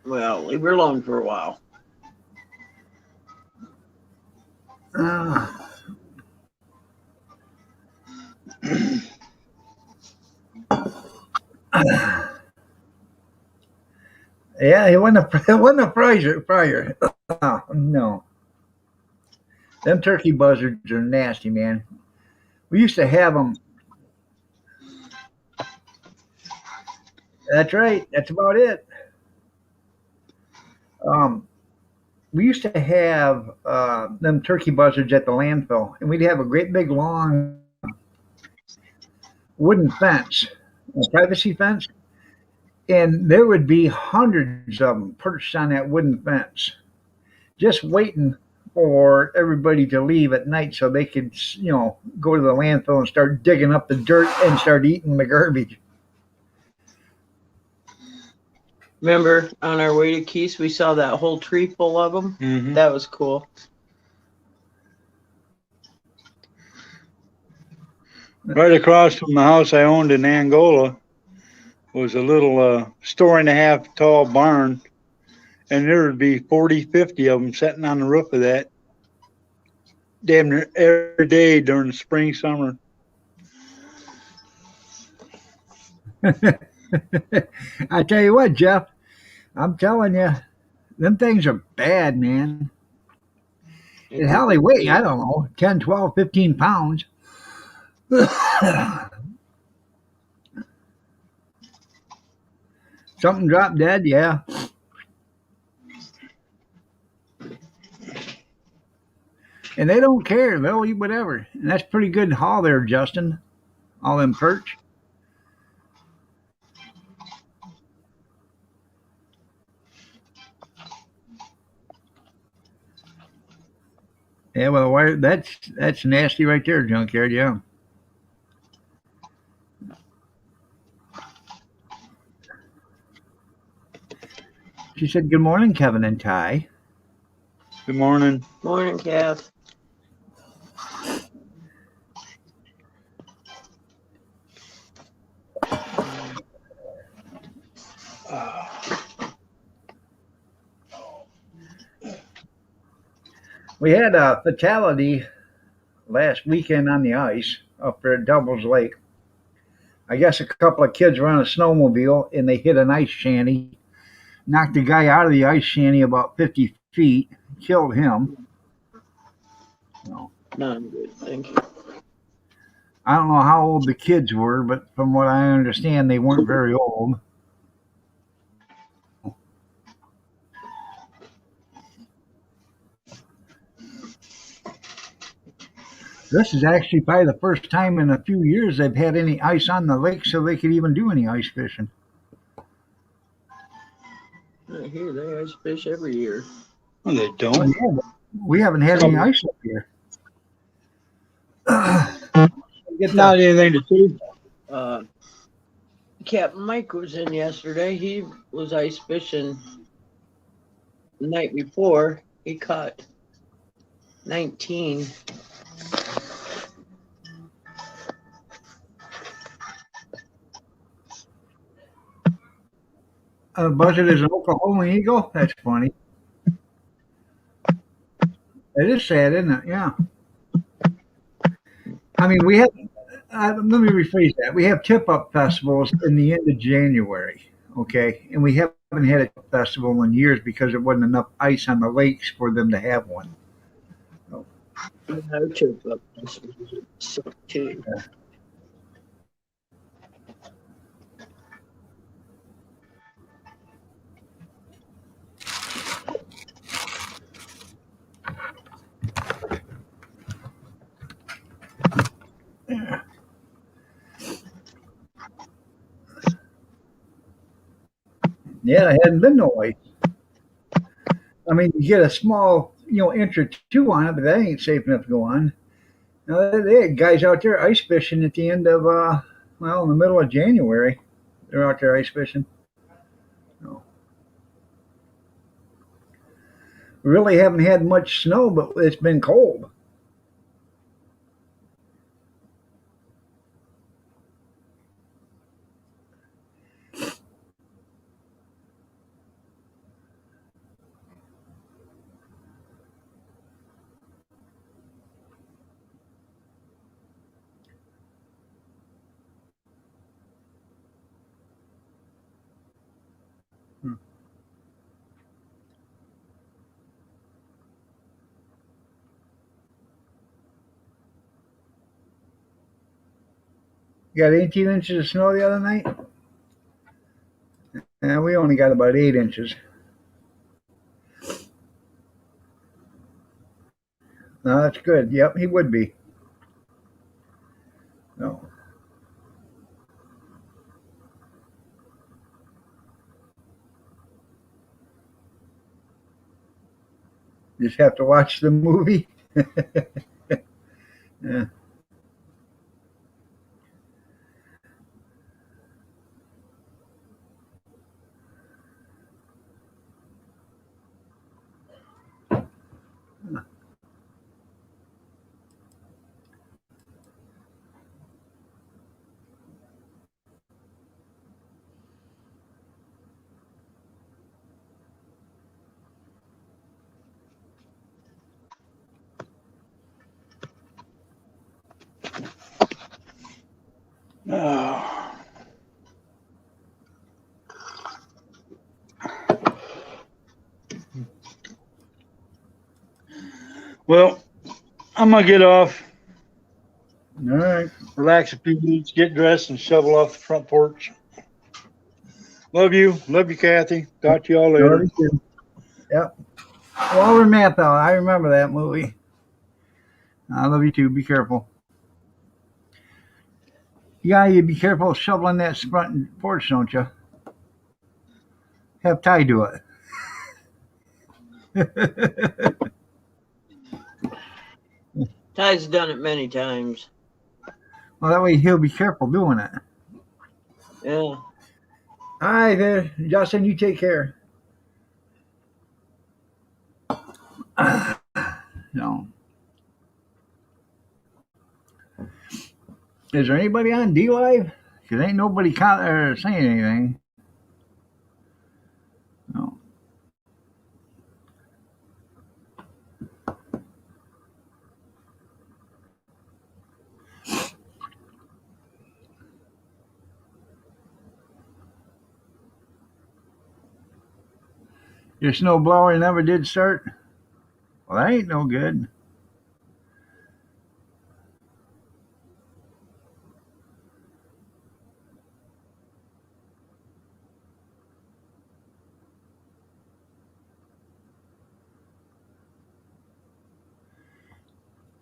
Well, leave her alone for a while. Yeah, it wasn't a fryer. Oh, no. Them turkey buzzards are nasty, man. We used to have them. That's right. That's about it. We used to have them turkey buzzards at the landfill, and we'd have a great big long wooden fence, a privacy fence, and there would be hundreds of them perched on that wooden fence, just waiting for everybody to leave at night so they could, go to the landfill and start digging up the dirt and start eating the garbage. Remember, on our way to Keys, we saw that whole tree full of them? Mm-hmm. That was cool. Right across from the house I owned in Angola was a little story-and-a-half tall barn, and there would be 40, 50 of them sitting on the roof of that damn near every day during the spring, summer. I tell you what, Jeff, I'm telling you, them things are bad, man. And how they weigh, I don't know, 10, 12, 15 pounds. Something dropped dead, yeah. And they don't care. They'll eat whatever. And that's pretty good haul there, Justin. All them perch. Yeah, well, that's nasty right there, Junkyard, yeah. She said, "Good morning, Kevin and Ty." Good morning. Morning, Kath. We had a fatality last weekend on the ice up there at Devil's Lake. I guess a couple of kids were on a snowmobile and they hit an ice shanty, knocked the guy out of the ice shanty about 50 feet, killed him. No, I'm good. Thank you. I don't know how old the kids were, but from what I understand, they weren't very old. This is actually probably the first time in a few years they've had any ice on the lake so they could even do any ice fishing. I hear they ice fish every year. Well, they don't. Yeah, but we haven't had any ice up here. Not anything to see. Captain Mike was in yesterday. He was ice fishing the night before. He caught 19. Buzzard is an Oklahoma Eagle? That's funny. It is sad, isn't it? Yeah. I mean, we have, let me rephrase that. We have tip-up festivals in the end of January, okay? And we haven't had a festival in years because there wasn't enough ice on the lakes for them to have one. No trip up so too. Yeah. Yeah, it hadn't been no ice. I mean, you get a small, inch or two on it, but that ain't safe enough to go on. Now, they had guys out there ice fishing at the end of, in the middle of January. They're out there ice fishing. So, we really haven't had much snow, but it's been cold. Hmm. You got 18 inches of snow the other night? And we only got about 8 inches. No, that's good. Yep, he would be. No. Just have to watch the movie. Yeah. Oh. Well, I'm gonna get off, All right. relax a few minutes, get dressed, and shovel off the front porch. Love you, Kathy. Talk to y'all later. Love you too. Yep. Walter Matthau. I remember that movie. I love you too. Be careful. You be careful shoveling that front porch, don't you? Have Ty do it. Ty's done it many times. Well, that way he'll be careful doing it. Yeah. All right, there, Justin. You take care. No. Is there anybody on D Live? Because ain't nobody saying anything. No. Your snowblower never did start? Well, that ain't no good.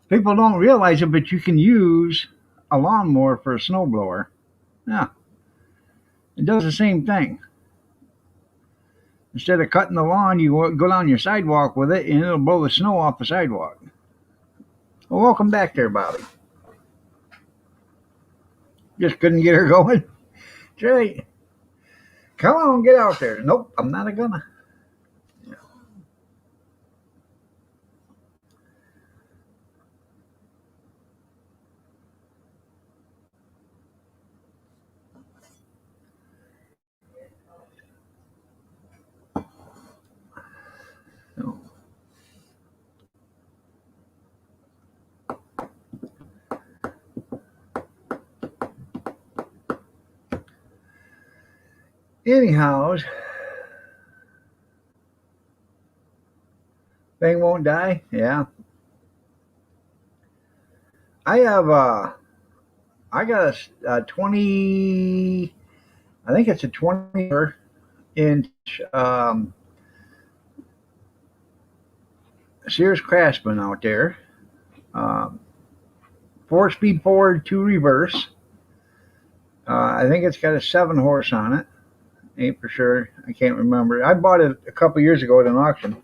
People don't realize it, but you can use a lawnmower for a snowblower. Yeah, it does the same thing. Instead of cutting the lawn, you go down your sidewalk with it, and it'll blow the snow off the sidewalk. Well, welcome back there, Bobby. Just couldn't get her going. That's right. Come on, get out there. Nope, I'm not gonna. No. Anyhow, thing won't die. Yeah, I have. I got a 20. I think it's a 20-inch Sears Craftsman out there. Um, 4-speed forward, 2 reverse. I think it's got a 7 horse on it. ain't for sure. I can't remember. I bought it a couple years ago at an auction.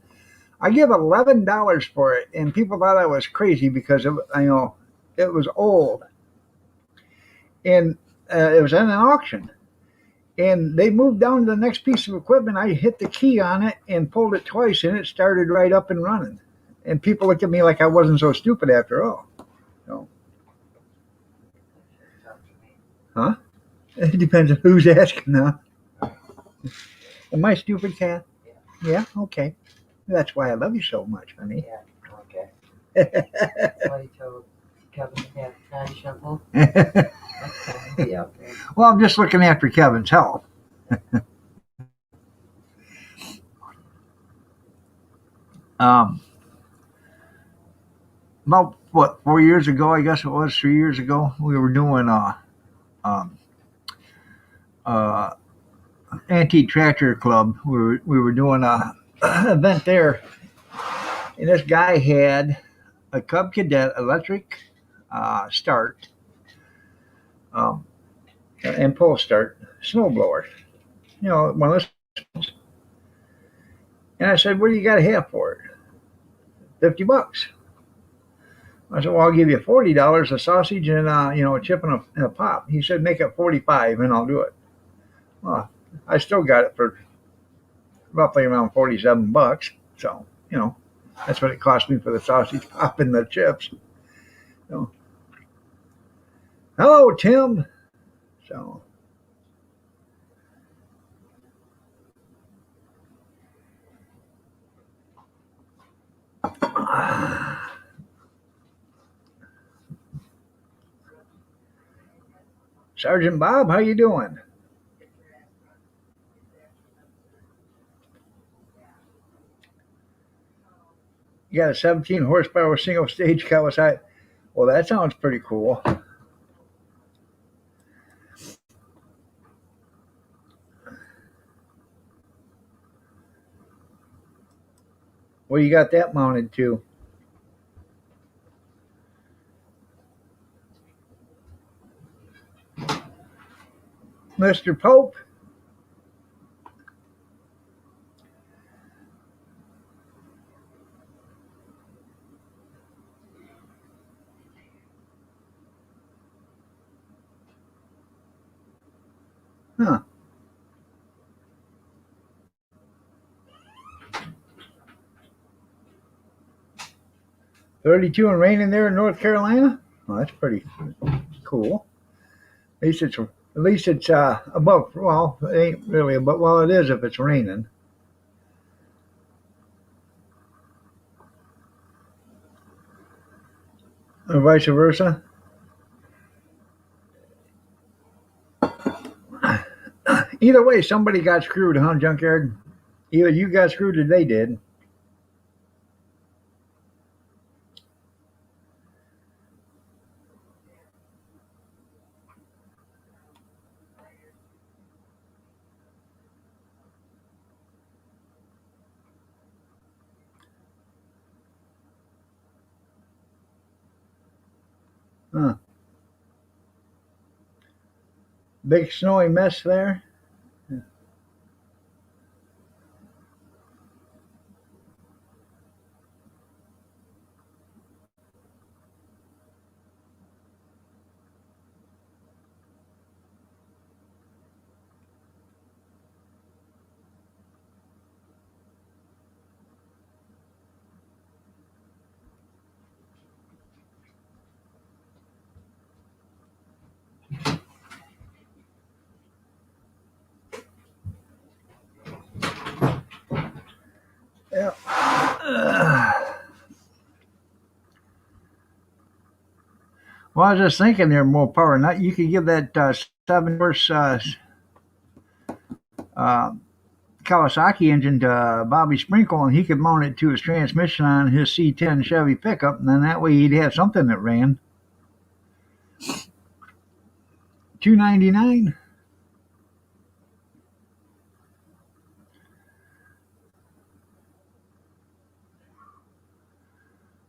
I give $11 for it, and people thought I was crazy because it was old, and it was at an auction. And they moved down to the next piece of equipment. I hit the key on it and pulled it twice, and it started right up and running. And people looked at me like I wasn't so stupid after all. So, huh? It depends on who's asking now. Am I stupid, Cat? Yeah. Okay. That's why I love you so much, honey. Yeah, okay. That's why you told Kevin to have non-shuffle. Yeah, okay. Well, I'm just looking after Kevin's health. About 4 years ago, I guess it was 3 years ago, we were doing um, uh, antique tractor club. We were doing a event there, and this guy had a Cub Cadet electric start um, and pull start snowblower. One of those. And I said, "What do you got to have for it?" $50. I said, "Well, I'll give you $40, a sausage, and a chip and a pop." He said, "Make it 45, and I'll do it." Well, I still got it for roughly around $47. So that's what it cost me for the sausage, pop, and the chips. So, hello, Tim. So, Sergeant Bob, how you doing? You got a 17 horsepower single stage Kawasaki. Well, that sounds pretty cool. Where you got that mounted to? Mr. Pope? Huh. 32 and raining there in North Carolina? Well, that's pretty cool. At least it's above. Well, it ain't really above. Well, it is if it's raining. Or vice versa. Either way, somebody got screwed, huh, Junkyard? Either you got screwed or they did. Huh. Big snowy mess there. Yeah. Well, I was just thinking there more power. Not you could give that 7 horse uh, Kawasaki engine to Bobby Sprinkle, and he could mount it to his transmission on his C10 Chevy pickup, and then that way he'd have something that ran. $299.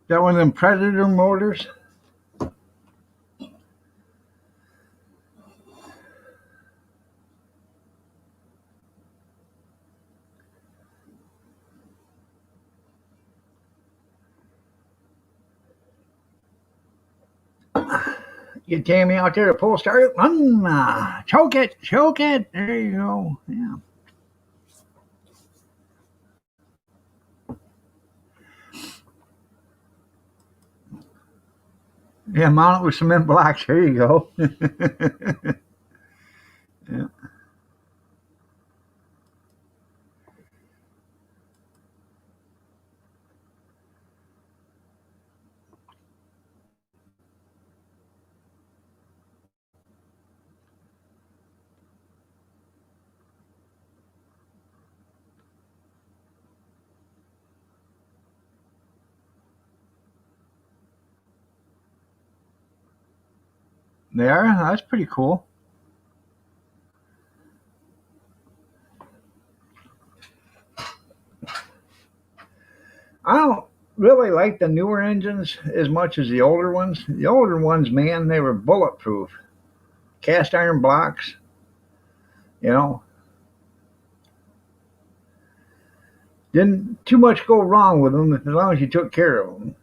That one of them Predator motors? Get Tammy out there to pull start. Choke it, choke it. There you go. Yeah. Yeah, mount it with cement blocks. There you go. Yeah. They are? That's pretty cool. I don't really like the newer engines as much as the older ones. The older ones, man, they were bulletproof. Cast iron blocks, you know. Didn't too much go wrong with them as long as you took care of them.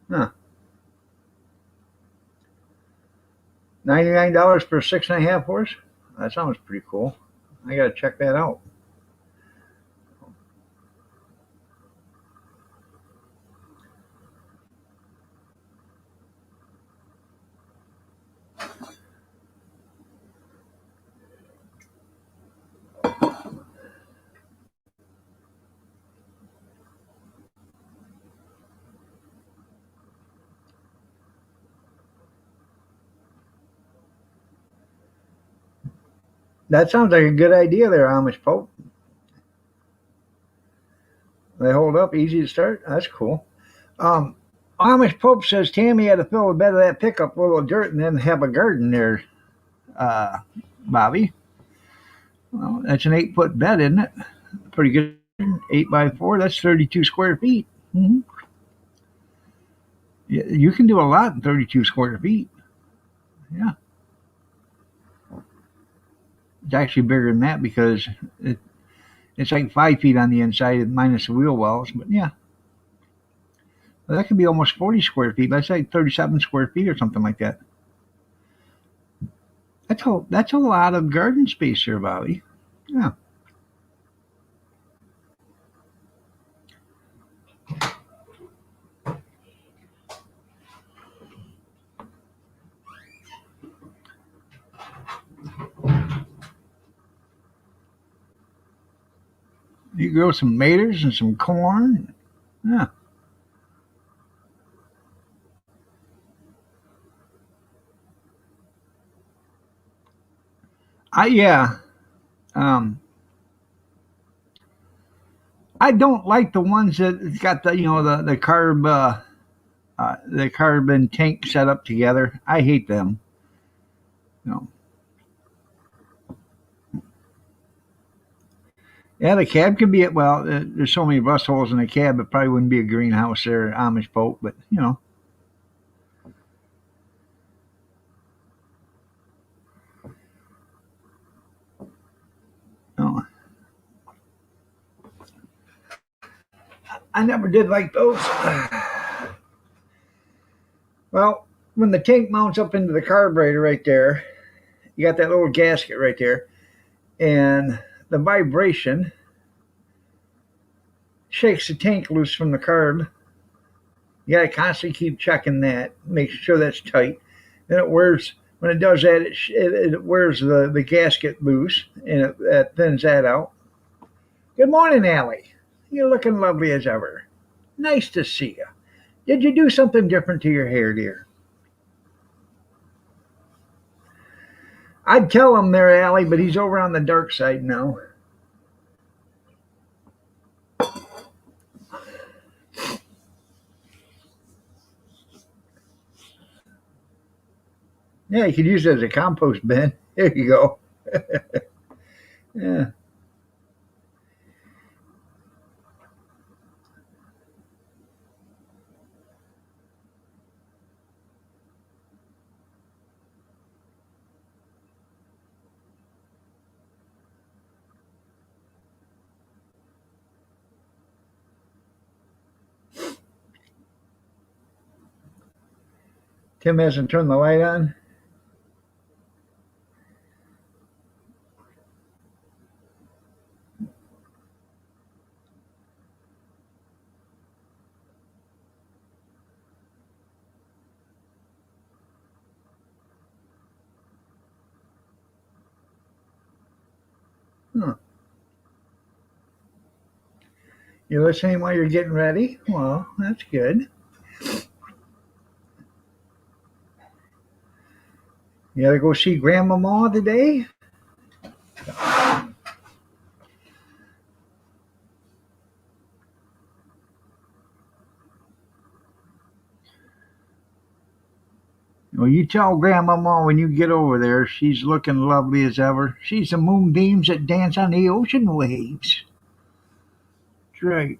Huh. $99 for 6.5 horse? That sounds pretty cool. I gotta check that out. That sounds like a good idea there, Amish Pope. They hold up, easy to start. That's cool. Um, Amish Pope says Tammy had to fill the bed of that pickup with a little dirt and then have a garden there, uh, Bobby. Well, that's an 8-foot bed, isn't it? Pretty good. 8 by 4. That's 32 square feet. Mm-hmm. You can do a lot in 32 square feet. Yeah. It's actually bigger than that because it's like 5 feet on the inside minus the wheel wells. But yeah, well, that could be almost 40 square feet. That's like 37 square feet or something like that. That's a lot of garden space here, Bobby. Yeah. You grow some tomatoes and some corn. Yeah. Yeah. Um, I don't like the ones that got the carbon tank set up together. I hate them. You know. Yeah, the cab could be well. There's so many rust holes in the cab, it probably wouldn't be a greenhouse there, Amish Pope. But no, I never did like those. Well, when the tank mounts up into the carburetor right there, you got that little gasket right there, and the vibration shakes the tank loose from the carb. You got to constantly keep checking that, make sure that's tight. Then it wears. When it does that, it wears the gasket loose and it thins that out. Good morning, Allie. You're looking lovely as ever. Nice to see you. Did you do something different to your hair, dear? I'd tell him there, Allie, but he's over on the dark side now. Yeah, you could use it as a compost bin. There you go. Yeah. Tim hasn't turned the light on. Huh. You listening while you're getting ready? Well, that's good. You gotta go see Grandmama today? Well, you tell Grandmama when you get over there she's looking lovely as ever. She's the moonbeams that dance on the ocean waves. That's right.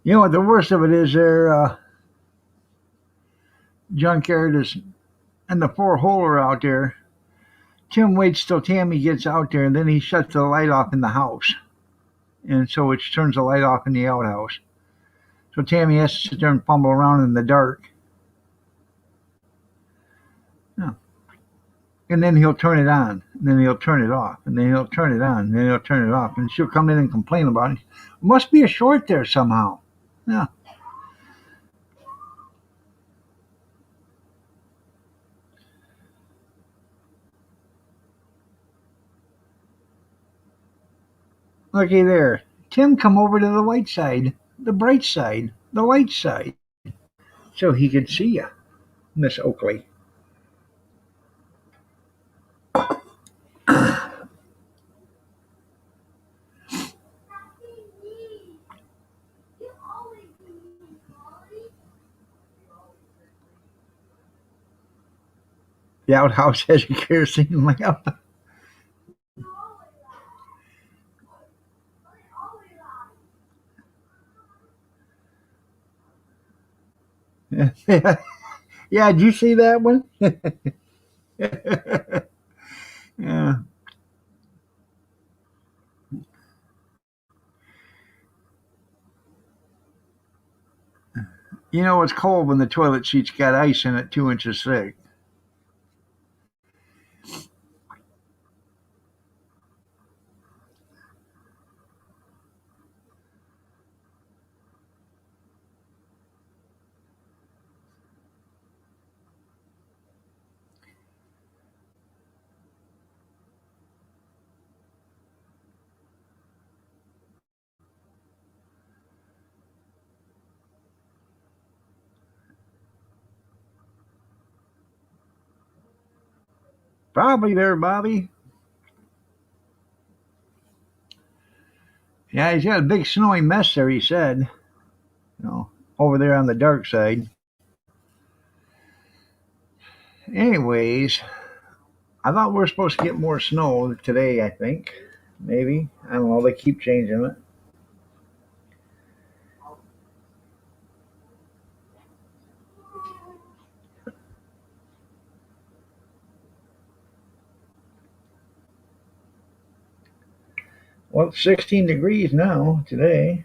You know what the worst of it is there, junkyard is and the four-holer out there. Tim waits till Tammy gets out there and then he shuts the light off in the house. And so it turns the light off in the outhouse. So Tammy has to sit there and fumble around in the dark. Yeah. And then he'll turn it on. And then he'll turn it off. And then he'll turn it on. And then he'll turn it off. And she'll come in and complain about it. Must be a short there somehow. Yeah. Looky there. Tim, come over to the light side, the bright side, the light side, so he could see you, Miss Oakley. The outhouse has a kerosene lamp. Yeah, did you see that one? Yeah. You know it's cold when the toilet seat's got ice in it 2 inches thick. Probably there, Bobby. Yeah, he's got a big snowy mess there, he said. Over there on the dark side. Anyways, I thought we were supposed to get more snow today, I think. Maybe. I don't know. They keep changing it. Well, it's 16 degrees now today.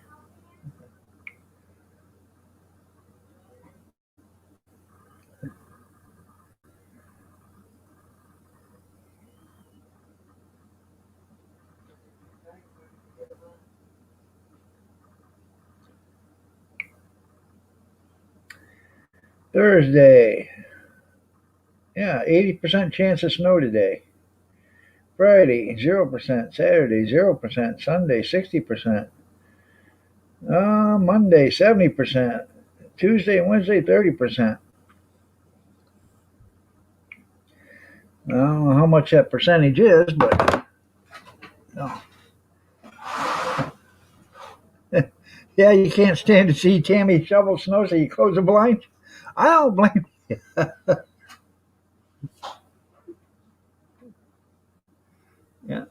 Thursday. Yeah, 80% chance of snow today. Friday, 0%. Saturday, 0%. Sunday, 60%. Monday, 70%. Tuesday and Wednesday, 30%. I don't know how much that percentage is, but no. Yeah, you can't stand to see Tammy shovel snow, so you close the blinds. I don't blame you. Yeah.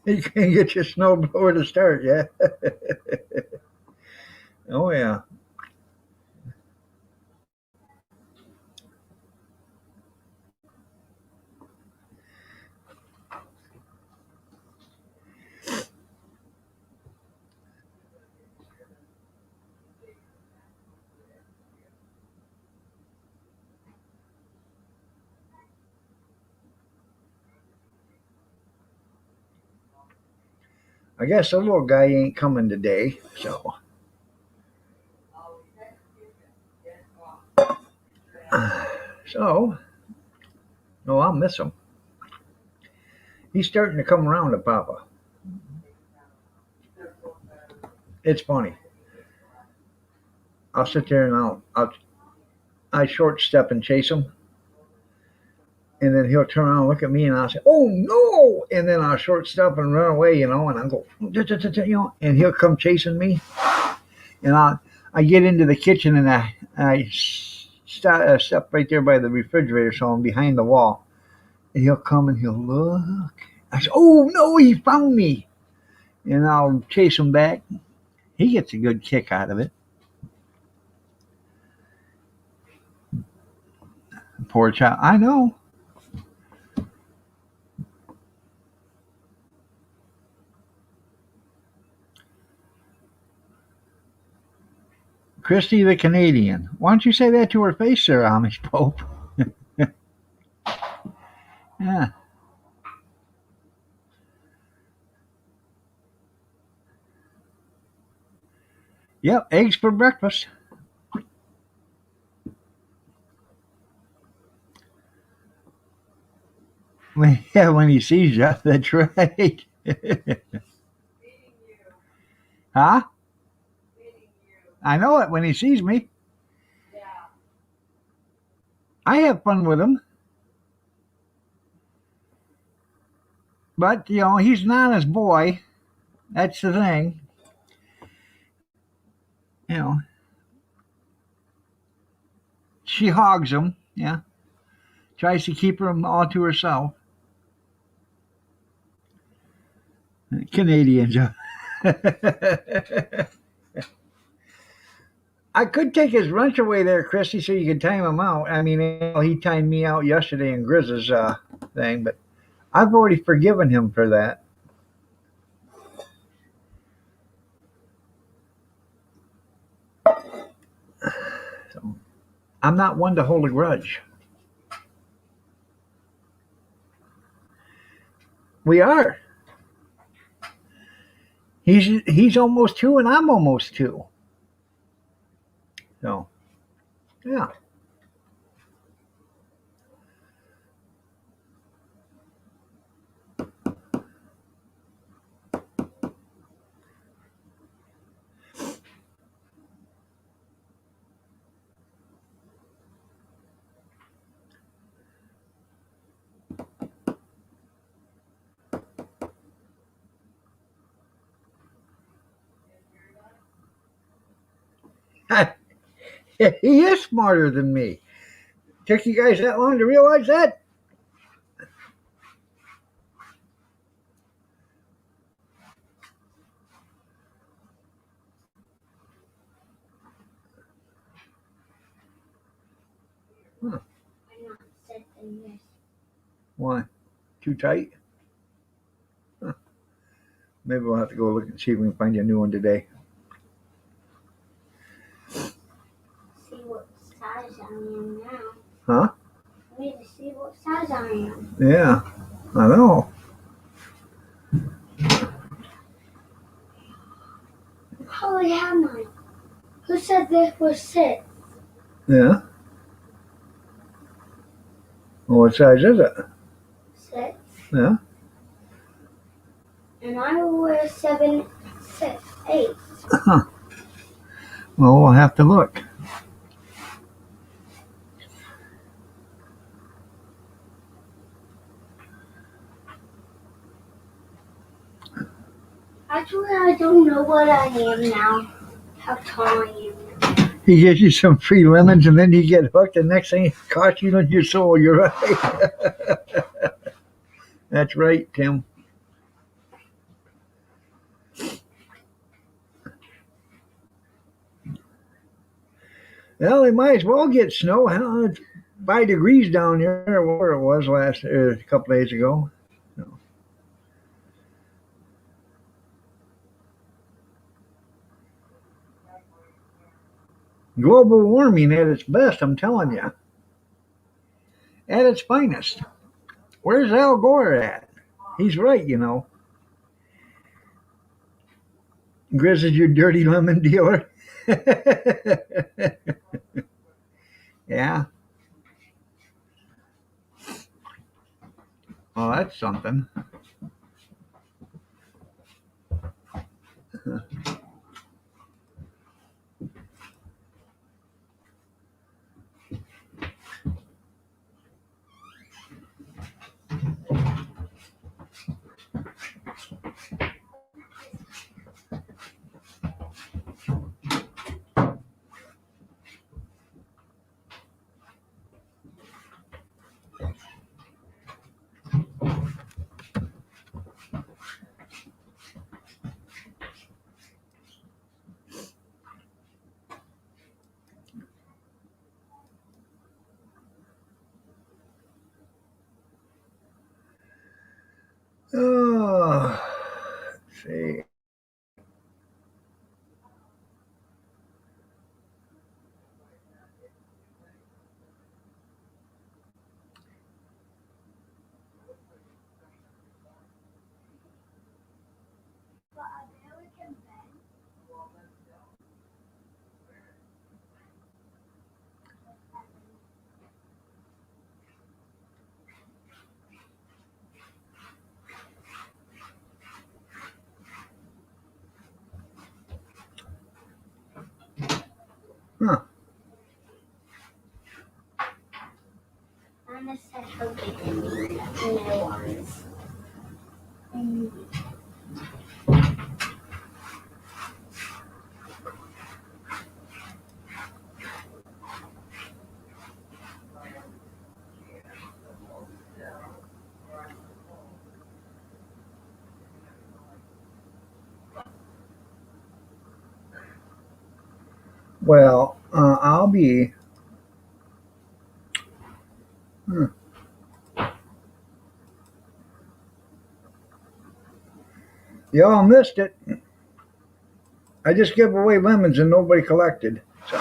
You can't get your snowblower to start, yeah. Oh yeah. I guess the little guy ain't coming today, so. So, no, I'll miss him. He's starting to come around to Papa. It's funny. I'll sit there and I short step and chase him, and then he'll turn around and look at me, and I'll say, "Oh no!" And then I'll short step and run away, and I'll go, and he'll come chasing me, and I get into the kitchen and I step right there by the refrigerator, so I'm behind the wall, and he'll come and he'll look. I say, "Oh no, he found me!" And I'll chase him back. He gets a good kick out of it. Poor child. I know. Christy the Canadian. Why don't you say that to her face, sir, Amish Pope? Yeah. Yep, eggs for breakfast. Yeah, when he sees you, that's right. Huh? I know it when he sees me. I have fun with him. But, he's Nana's boy. That's the thing. She hogs him, yeah. Tries to keep him all to herself. Canadians. I could take his lunch away there, Christy, so you could time him out. I mean, he timed me out yesterday in Grizz's thing, but I've already forgiven him for that. So, I'm not one to hold a grudge. We are. He's almost 2, and I'm almost 2. So, yeah. He is smarter than me. Took you guys that long to realize that? Huh. Why? Too tight? Huh. Maybe we'll have to go look and see if we can find you a new one today. See what size I am now. Huh? I need to see what size I am. Yeah, I know. Holy how mine? Who said this was 6? Yeah. Well, what size is it? 6. Yeah. And I will wear 7, 6, 8. Huh. Well, we'll have to look. Actually, I don't know what I am now. How tall I am now. He gives you some free lemons, and then you get hooked. The next thing, it costs you on your soul. You're right. That's right, Tim. Well, they might as well get snow. Hell, it's 5 degrees down here, where it was last a couple days ago. So. Global warming at its best, I'm telling you, at its finest. Where's Al Gore at? He's right, you know. Grizz is your dirty lemon dealer. Yeah. Well, that's something. Oh, let's see. Huh. Mama said her baby no ones. Well, I'll be. Hmm. Y'all missed it. I just gave away lemons and nobody collected. So.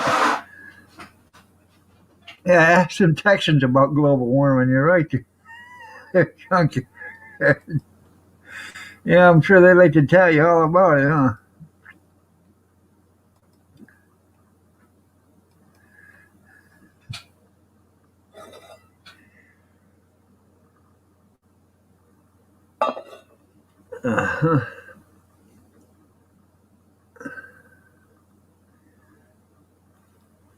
Yeah, ask some Texans about global warming. You're right. They're chunky. Yeah, I'm sure they'd like to tell you all about it, huh? Uh-huh.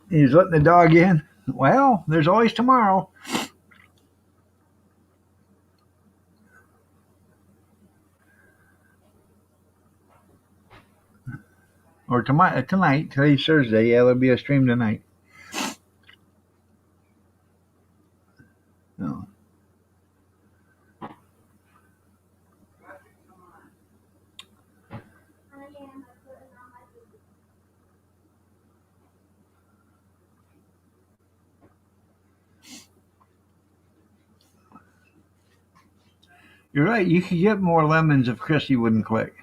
He's letting the dog in. Well, there's always tomorrow. Or tonight. Today's Thursday. Yeah, there'll be a stream tonight. So. You're right. You could get more lemons if Chrissy wouldn't click.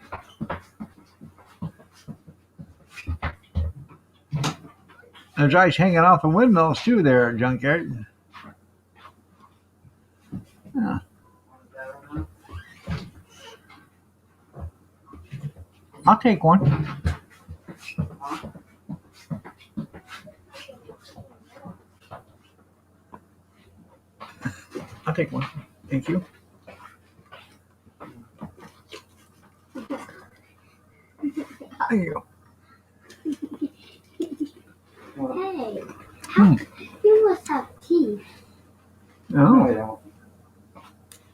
There's ice hanging off the windmills too there, Junkyard. Yeah. I'll take one. I'll take one. Thank you. Thank you. Hey, you must have teeth. No, I don't.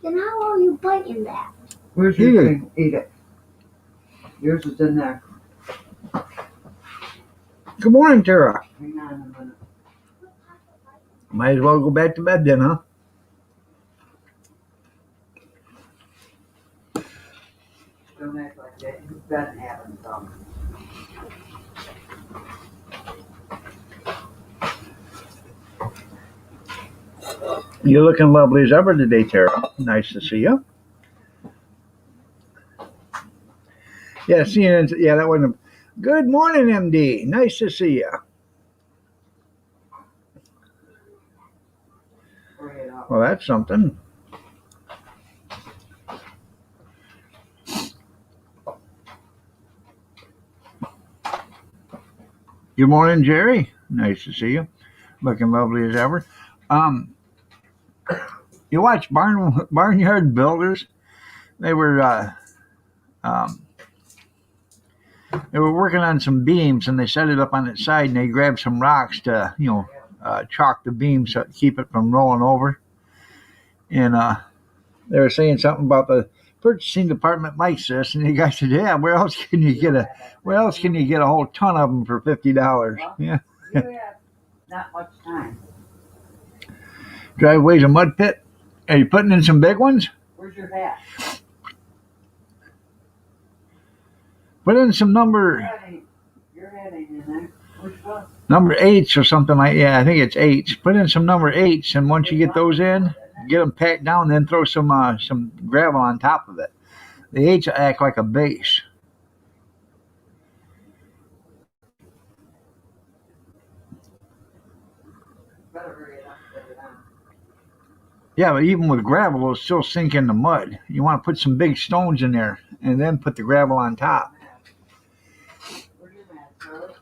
Then how are you biting that? Where's your thing? Eat it. Yours is in there. Good morning, Tara. Hang on a minute. Might as well go back to bed then, huh? Don't act like that. You've been having some. You're looking lovely as ever today, Tara. Nice to see you. Yeah, seeing yeah, that wasn't. Good morning, MD. Nice to see you. Well, that's something. Good morning, Jerry. Nice to see you. Looking lovely as ever. You watch Barnyard Builders? They were working on some beams, and they set it up on its side, and they grabbed some rocks to chalk the beams to keep it from rolling over. And they were saying something about the purchasing department likes this, and the guy said, "Yeah, where else can you get a whole ton of them for $50?" Yeah. You have not much time. Driveway's a mud pit. Are you putting in some big ones? Where's your hat? Put in some Your hat ain't in there. Which one? number 8s or something like. Yeah, I think it's 8s. Put in some number 8s, and once you get those in, get them packed down, then throw some gravel on top of it. The 8s act like a base. Better hurry it up and get it on. Yeah, but even with gravel, it'll still sink in the mud. You want to put some big stones in there, and then put the gravel on top. Where's your mat, Charlie?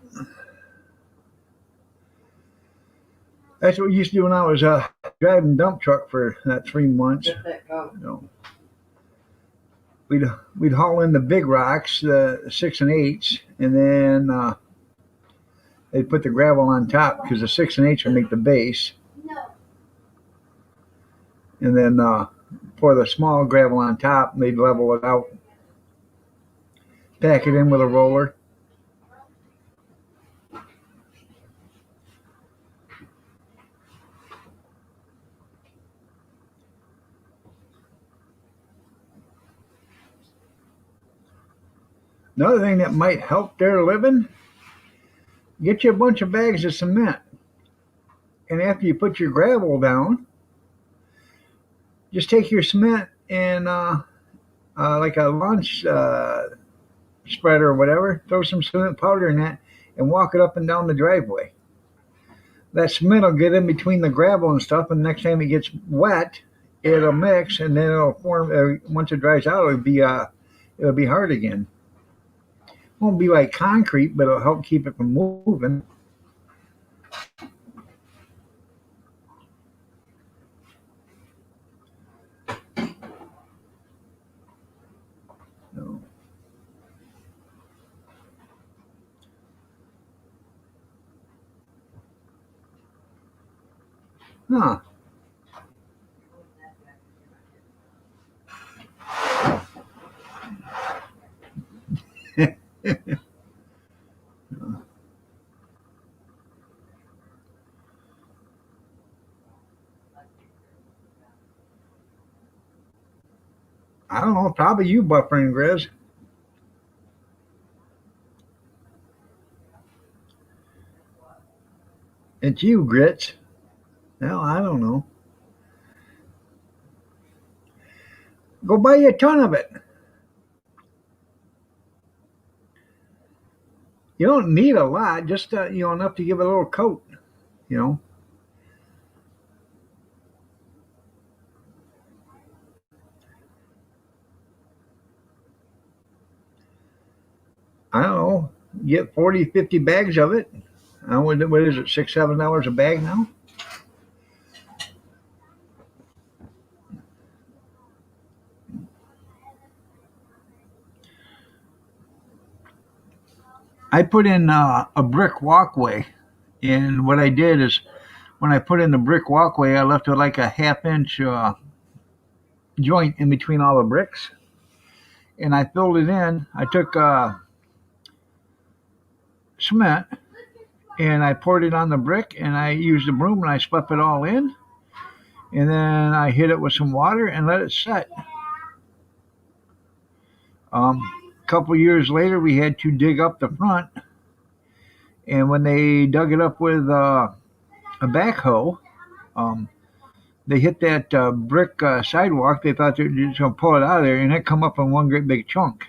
That's what we used to do when I was driving dump truck for that 3 months. Get that go. You know, we'd haul in the big rocks, the 6 and 8s, and then they'd put the gravel on top because the 6 and 8s would make the base, and then pour the small gravel on top, and they'd level it out, pack it in with a roller. Another thing that might help their living, get you a bunch of bags of cement. And after you put your gravel down, just take your cement and like a lunch spreader or whatever, throw some cement powder in that and walk it up and down the driveway. That cement will get in between the gravel and stuff, and the next time it gets wet, it'll mix, and then it'll form. Once it dries out, it'll be hard again. Won't be like concrete, but it'll help keep it from moving. So. Huh. I don't know, probably you buffering, Grizz. It's you, Grits. Well, I don't know. Go buy you a ton of it. You don't need a lot, just enough to give it a little coat. I don't know. Get 40, 50 bags of it. What is it, $6, $7 a bag now? I put in a brick walkway, and what I did is when I put in the brick walkway, I left it like a half-inch joint in between all the bricks, and I filled it in. I took cement, and I poured it on the brick, and I used a broom, and I swept it all in, and then I hit it with some water and let it set. A couple years later, we had to dig up the front, and when they dug it up with a backhoe, they hit that brick sidewalk. They thought they were just going to pull it out of there, and it come up in one great big chunk.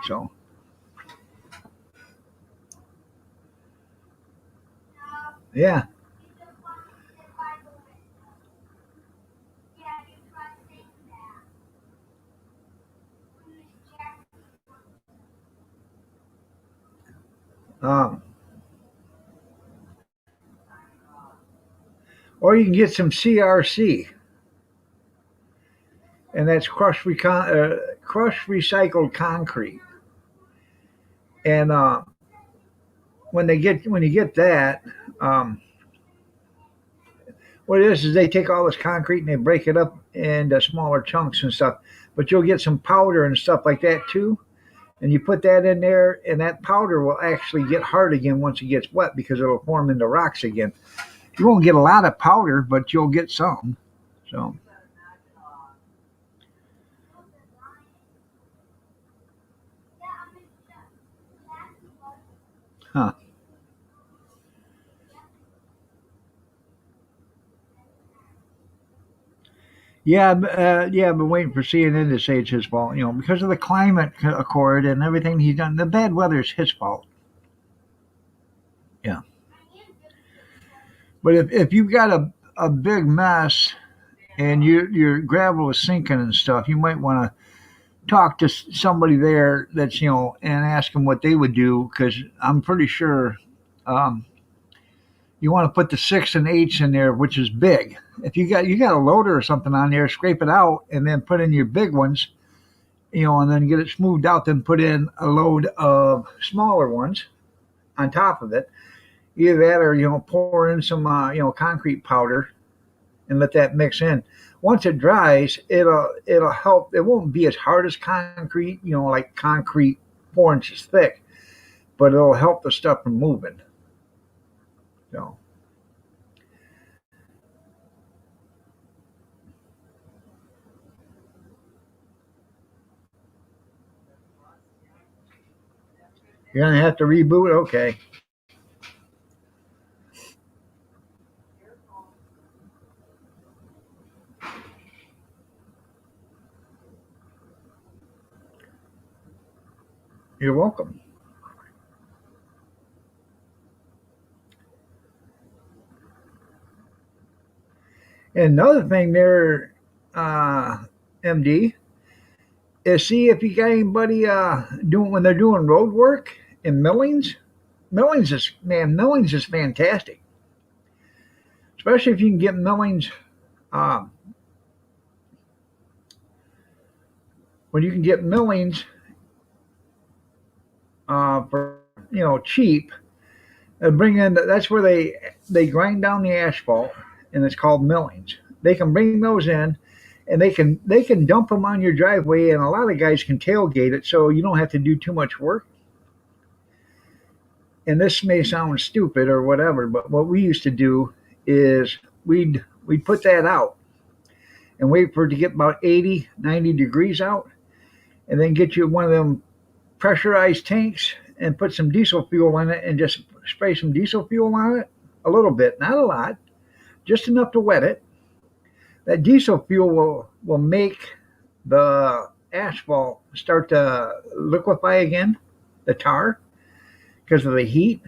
So, yeah. Um, or you can get some CRC, and that's crushed recycled concrete. And when you get that, um, what it is they take all this concrete and they break it up into smaller chunks and stuff. But you'll get some powder and stuff like that too. And you put that in there, and that powder will actually get hard again once it gets wet because it'll form into rocks again. You won't get a lot of powder, but you'll get some. So, huh? Yeah, yeah. I've been waiting for CNN to say it's his fault. Because of the climate accord and everything he's done. The bad weather is his fault. Yeah. But if you've got a big mess and your gravel is sinking and stuff, you might want to talk to somebody there that's and ask them what they would do, because I'm pretty sure um, you want to put the 6 and 8s in there, which is big. If you got a loader or something on there, scrape it out and then put in your big ones, and then get it smoothed out. Then put in a load of smaller ones on top of it. Either that or pour in some concrete powder and let that mix in. Once it dries, it'll help. It won't be as hard as concrete, like concrete 4 inches thick, but it'll help the stuff from moving. So, you're gonna have to reboot. Okay. You're welcome. And another thing there, MD, is see if you got anybody doing when they're doing road work in Millings. Millings is fantastic, especially if you can get Millings. Um, when you can get Millings for cheap, bring in that's where they grind down the asphalt, and it's called millings. They can bring those in, and they can dump them on your driveway, and a lot of guys can tailgate it, so you don't have to do too much work. And this may sound stupid or whatever, but what we used to do is we'd put that out and wait for it to get about 80, 90 degrees out, and then get you one of them pressurized tanks and put some diesel fuel in it and just spray some diesel fuel on it a little bit, not a lot, just enough to wet it. That diesel fuel will make the asphalt start to liquefy again, the tar, because of the heat.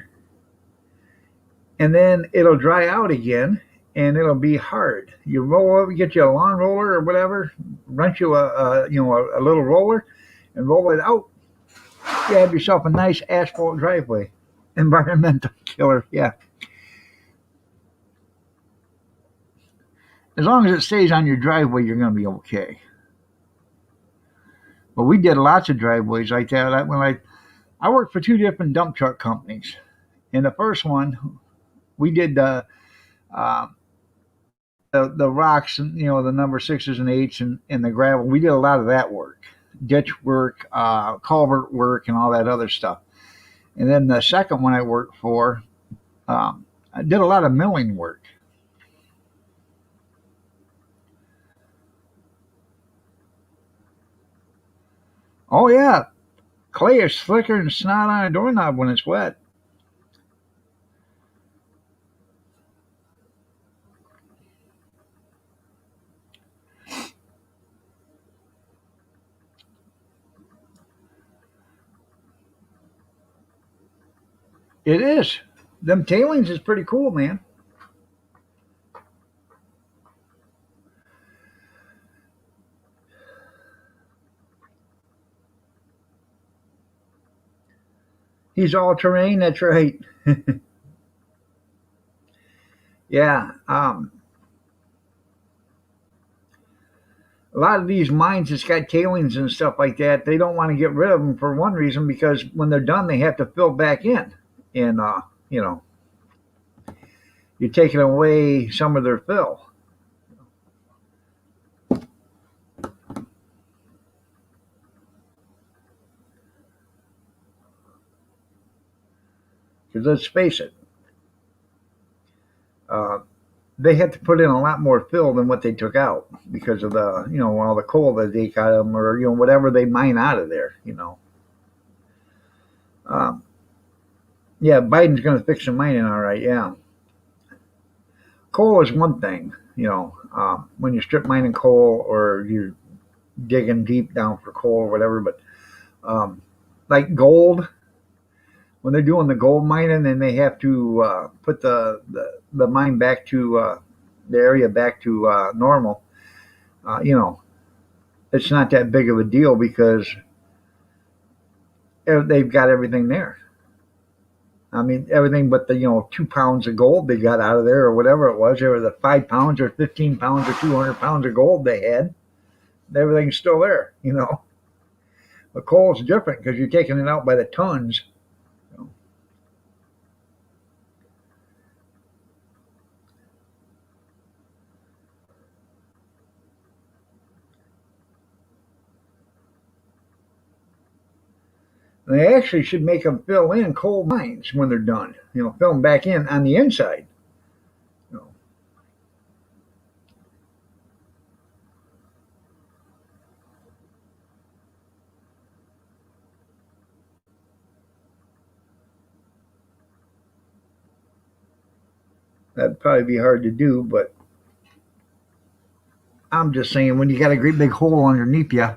And then it'll dry out again and it'll be hard. You roll over, get you a lawn roller or whatever, rent you a little roller and roll it out. You have yourself a nice asphalt driveway. Environmental killer, yeah. As long as it stays on your driveway, you're going to be okay. But we did lots of driveways like that. When I worked for 2 different dump truck companies. In the first one, we did the rocks and the number 6s and 8s and the gravel. We did a lot of that work, ditch work, culvert work, and all that other stuff. And then the second one I worked for, I did a lot of milling work. Oh yeah, clay is slicker than snot on a doorknob when it's wet. It is. Them tailings is pretty cool, man. He's all terrain. That's right. Yeah. A lot of these mines that's got tailings and stuff like that, they don't want to get rid of them for one reason, because when they're done, they have to fill back in, and you know, you're taking away some of their fill. Because let's face it, uh, they had to put in a lot more fill than what they took out because of the, all the coal that they got them, or whatever they mine out of there. Um, yeah, Biden's going to fix the mining, all right. Yeah, coal is one thing. When you strip mining coal, or you're digging deep down for coal or whatever, but like gold, when they're doing the gold mining and they have to put the mine back to the area back to normal, it's not that big of a deal because they've got everything there. I mean, everything but the 2 pounds of gold they got out of there, or whatever it was, or the 5 pounds or 15 pounds or 200 pounds of gold they had. Everything's still there. But coal's different because you're taking it out by the tons. And they actually should make them fill in coal mines when they're done. Fill them back in on the inside. That'd probably be hard to do, but I'm just saying, when you got a great big hole underneath you,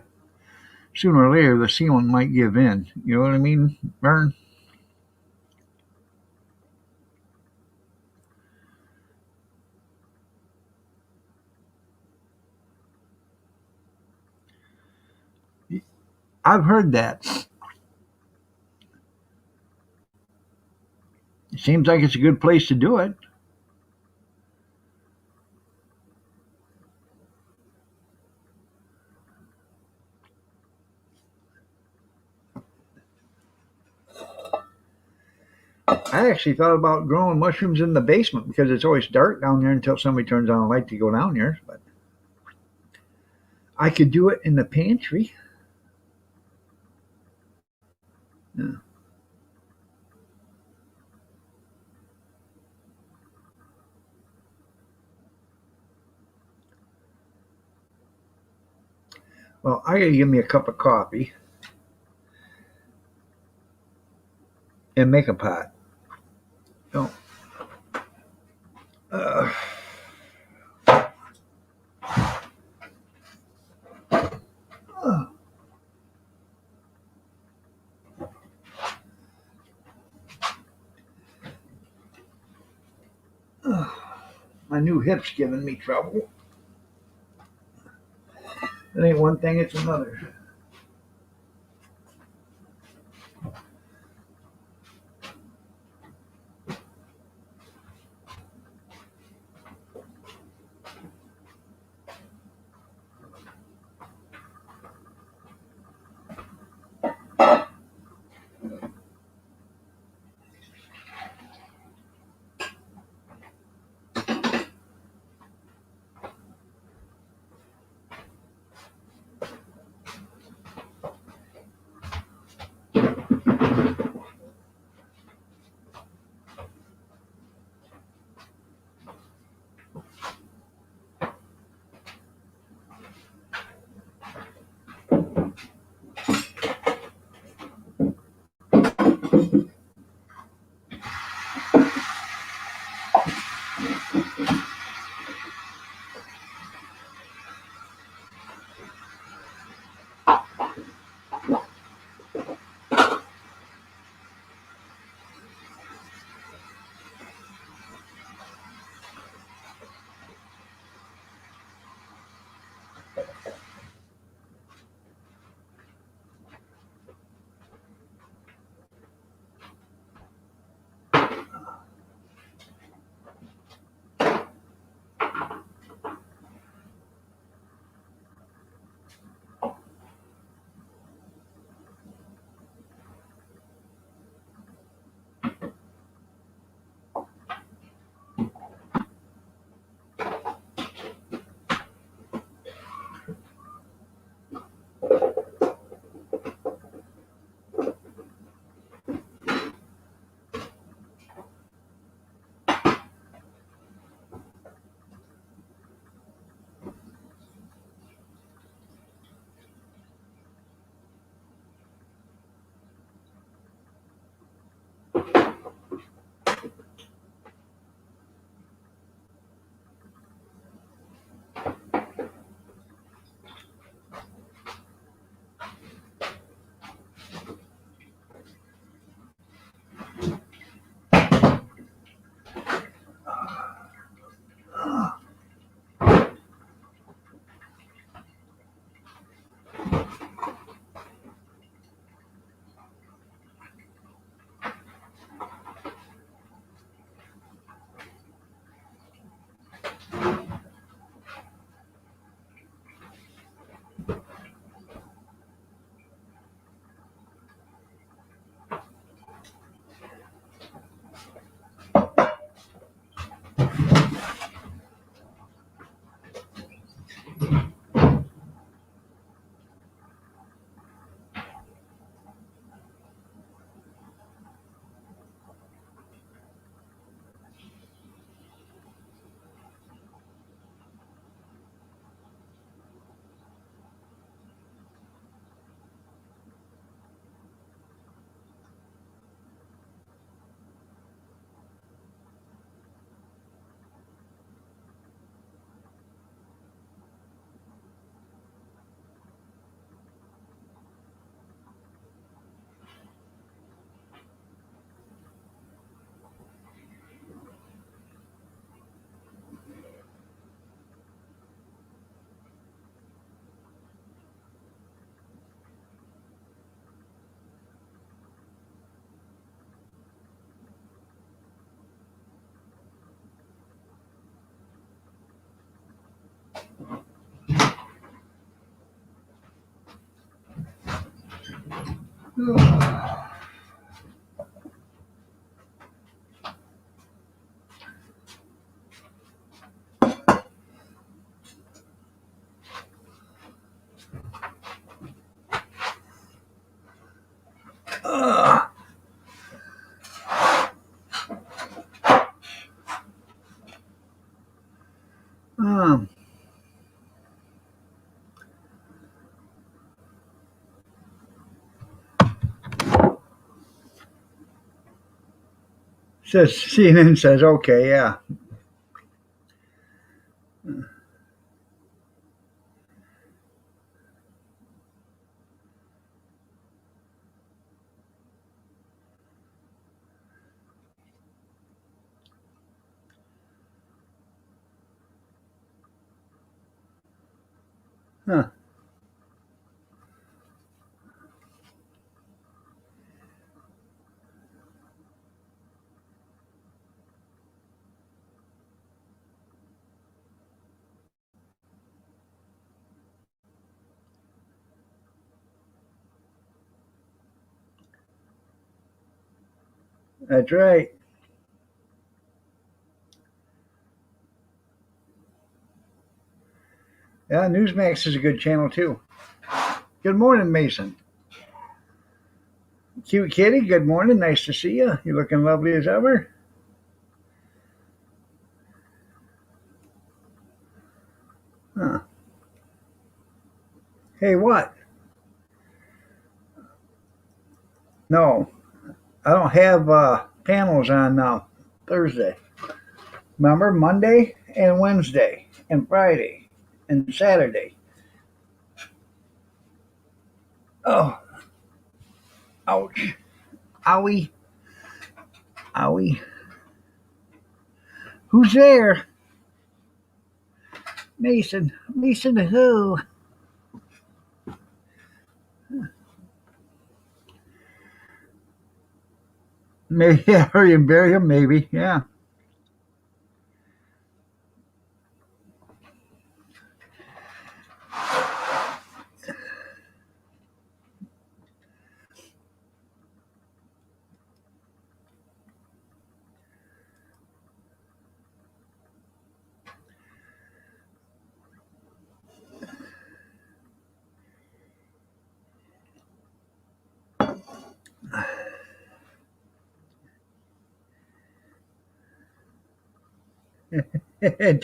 sooner or later the ceiling might give in. You know what I mean, Vern? I've heard that. It seems like it's a good place to do it. I actually thought about growing mushrooms in the basement because it's always dark down there until somebody turns on a light to go down there. But I could do it in the pantry. Yeah. Well, I gotta give me a cup of coffee and make a pot. So, uh, uh, my new hip's giving me trouble. It ain't one thing, it's another. Um, says CNN says okay, yeah. Huh. That's right. Yeah, Newsmax is a good channel too. Good morning, Mason. Cute kitty, good morning. Nice to see you. You're looking lovely as ever. Huh. Hey, what? No, I don't have panels on now. Thursday. Remember, Monday and Wednesday and Friday and Saturday. Oh, ouch. Owie. Owie. Who's there? Mason. Mason who? Maybe, yeah, hurry and bury him, maybe. Yeah.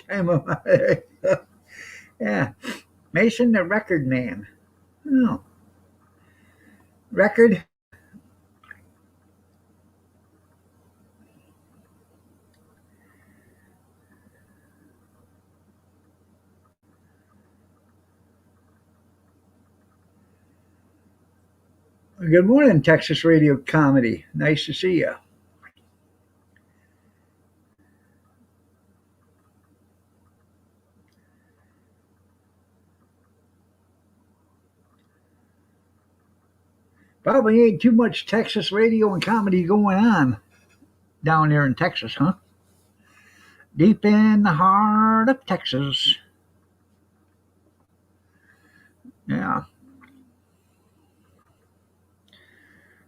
Time of, yeah. Mason the record man. Oh, record. Good morning, Texas Radio Comedy. Nice to see you. Probably ain't too much Texas radio and comedy going on down there in Texas, huh? Deep in the heart of Texas. Yeah.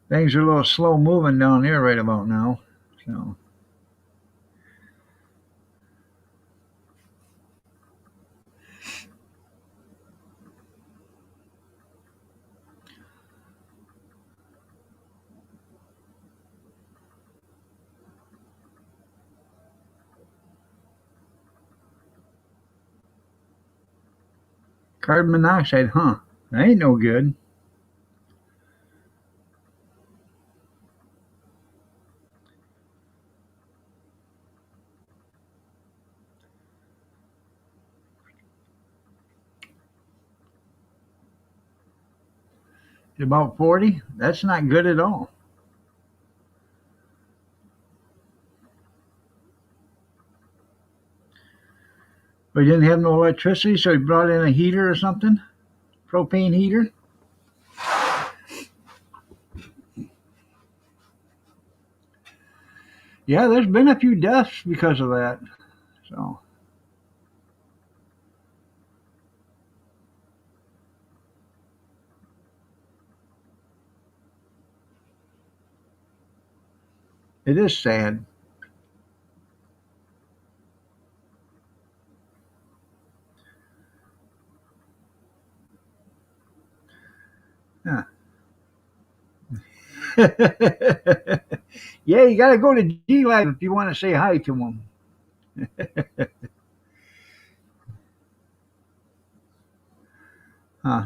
Things are a little slow moving down there right about now. So carbon monoxide, huh? That ain't no good. About 40? That's not good at all. But he didn't have no electricity, so he brought in a heater or something? Propane heater? Yeah, there's been a few deaths because of that. So It is sad. Huh. Yeah, you got to go to D Live if you want to say hi to him.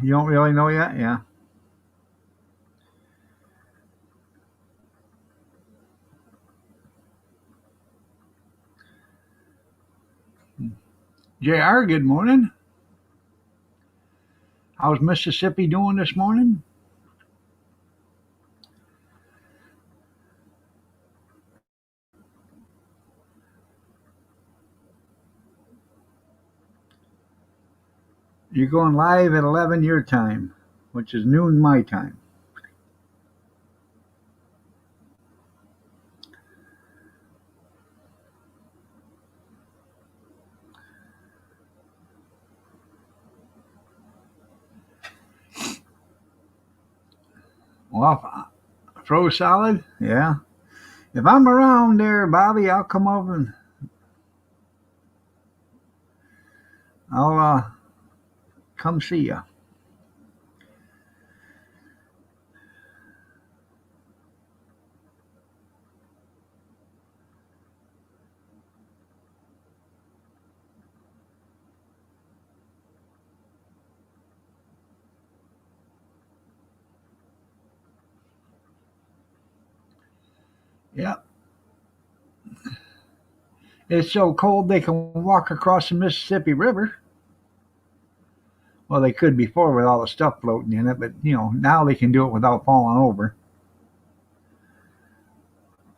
You don't really know yet? Yeah. JR, good morning. How's Mississippi doing this morning? You're going live at 11 your time, which is noon my time. Well, froze solid? Yeah. If I'm around there, Bobby, I'll come over and I'll come see you. Yeah. It's so cold they can walk across the Mississippi River. Well, they could before with all the stuff floating in it, but now they can do it without falling over.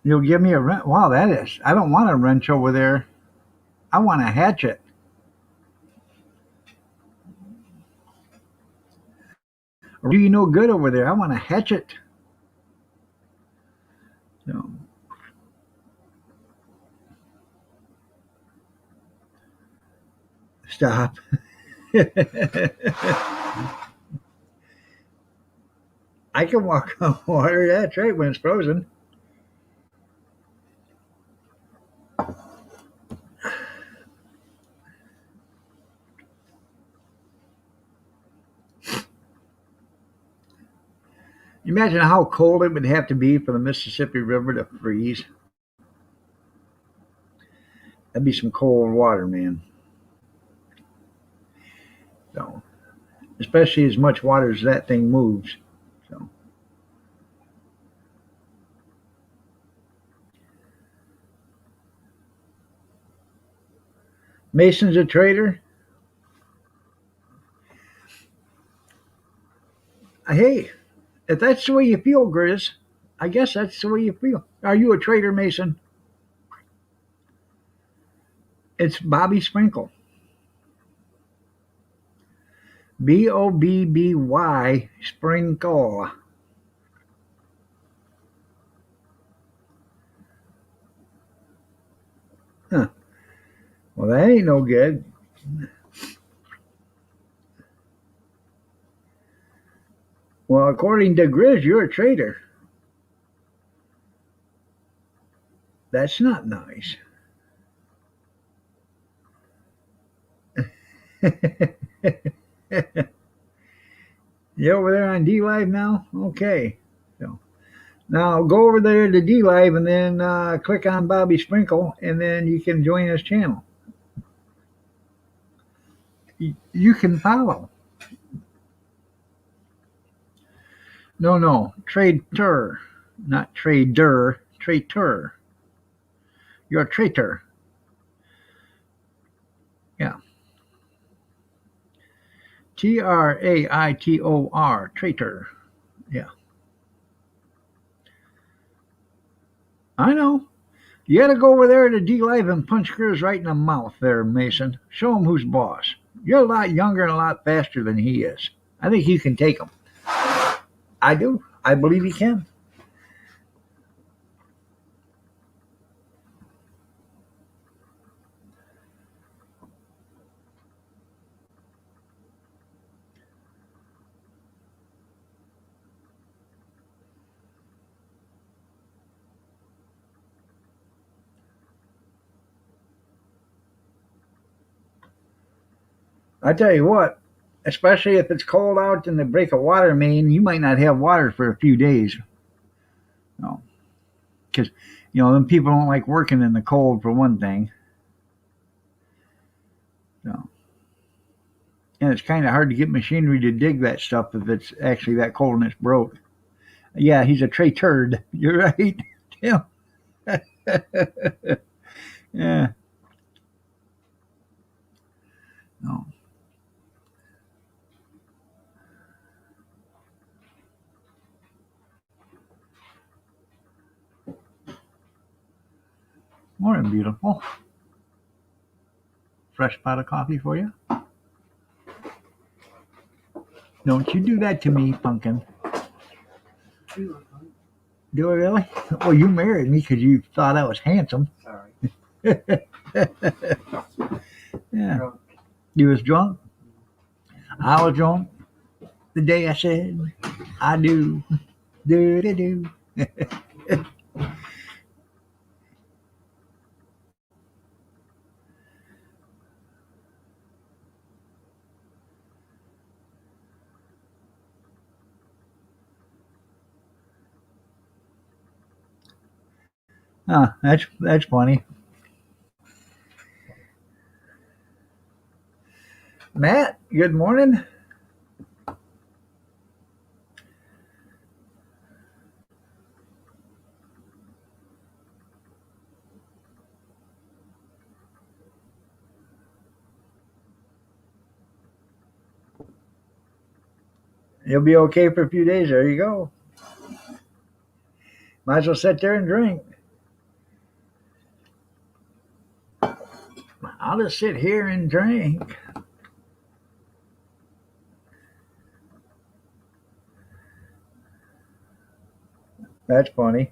You'll give me a wrench? Wow, that is. I don't want a wrench over there. I want a hatchet. Or do you no good over there? I want a hatchet. So, stop. I can walk on water. That's right when it's frozen. Imagine how cold it would have to be for the Mississippi River to freeze. That'd be some cold water, man. So, especially as much water as that thing moves. So, Mason's a trader. Hey, if that's the way you feel, Grizz, I guess that's the way you feel. Are you a trader, Mason? It's Bobby Sprinkle. Bobby Sprinkle. Huh. Well, that ain't no good. Well, according to Grizz, you're a trader. That's not nice. You over there on D Live now? Okay. So now go over there to D Live and then click on Bobby Sprinkle, and then you can join his channel. You can follow. No, trader, not trader, traitor. You're a traitor. Yeah. Traitor, traitor. Yeah, I know. You got to go over there to D Live and punch Grizz right in the mouth there, Mason. Show him who's boss. You're a lot younger and a lot faster than he is. I think you can take him. I do. I believe he can. I tell you what, especially if it's cold out and they break a water main, you might not have water for a few days. No, because them people don't like working in the cold for one thing. No, and it's kind of hard to get machinery to dig that stuff if it's actually that cold and it's broke. Yeah, he's a tray turd. You're right. Yeah. Yeah. No. Morning, beautiful. Fresh pot of coffee for you. Don't you do that to me, pumpkin. Do it really? Well, you married me because you thought I was handsome. Sorry. Yeah. Drunk. You was drunk? I was drunk the day I said I do. Do. That's funny. Matt, good morning. You'll be okay for a few days. There you go. Might as well sit there and drink. I'll just sit here and drink. That's funny.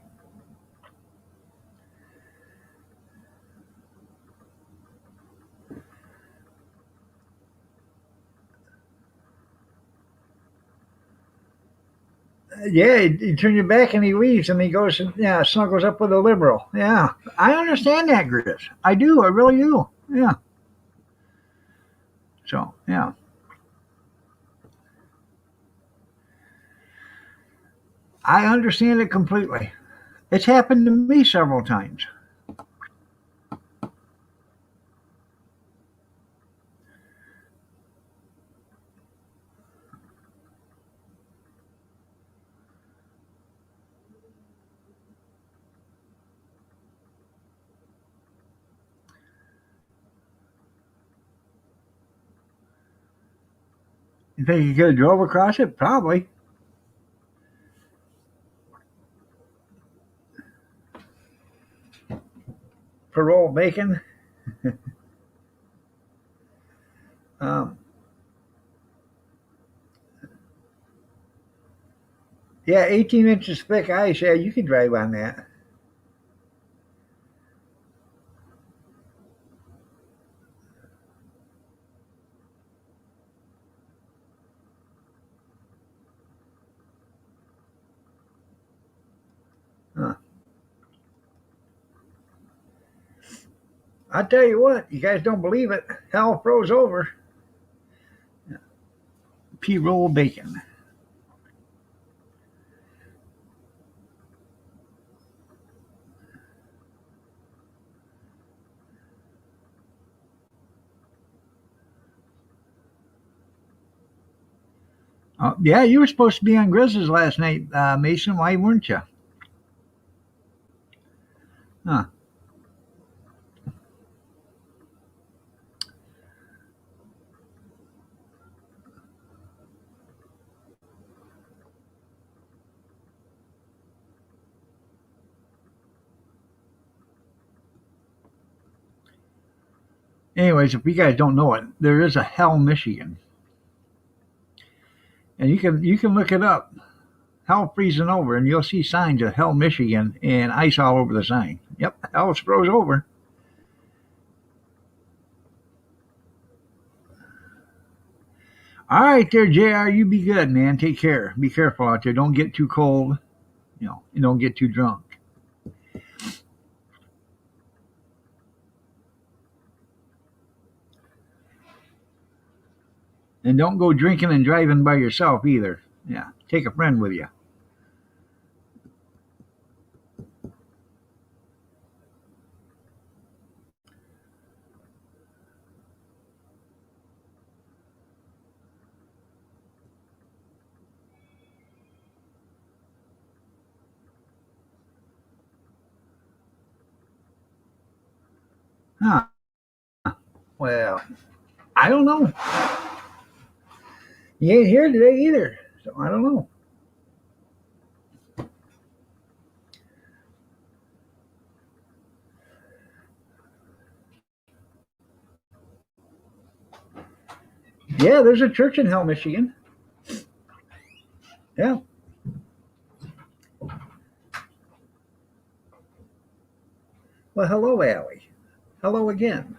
Yeah, you turn your back and he leaves and he goes and snuggles up with a liberal. Yeah, I understand that, Gris. I do. I really do. Yeah. So, yeah. I understand it completely. It's happened to me several times. You think you could have drove across it? Probably. Parole bacon. um, yeah, 18 inches thick ice. Yeah, you can drive on that. Huh. I tell you what, you guys don't believe it. Hell froze over. P-roll bacon. Yeah, you were supposed to be on Grizzlies last night, Mason. Why weren't you? Huh. Anyways, if you guys don't know it, there is a Hell, Michigan, and you can look it up. Hell freezing over, and you'll see signs of Hell, Michigan, and ice all over the sign. Yep, hell froze over. All right, there, Jr. You be good, man. Take care. Be careful out there. Don't get too cold. And don't get too drunk. And don't go drinking and driving by yourself either. Yeah, take a friend with you. Huh. Well, I don't know. He ain't here today either, so I don't know. Yeah, there's a church in Hell, Michigan. Yeah. Well, hello, Allie. Hello again.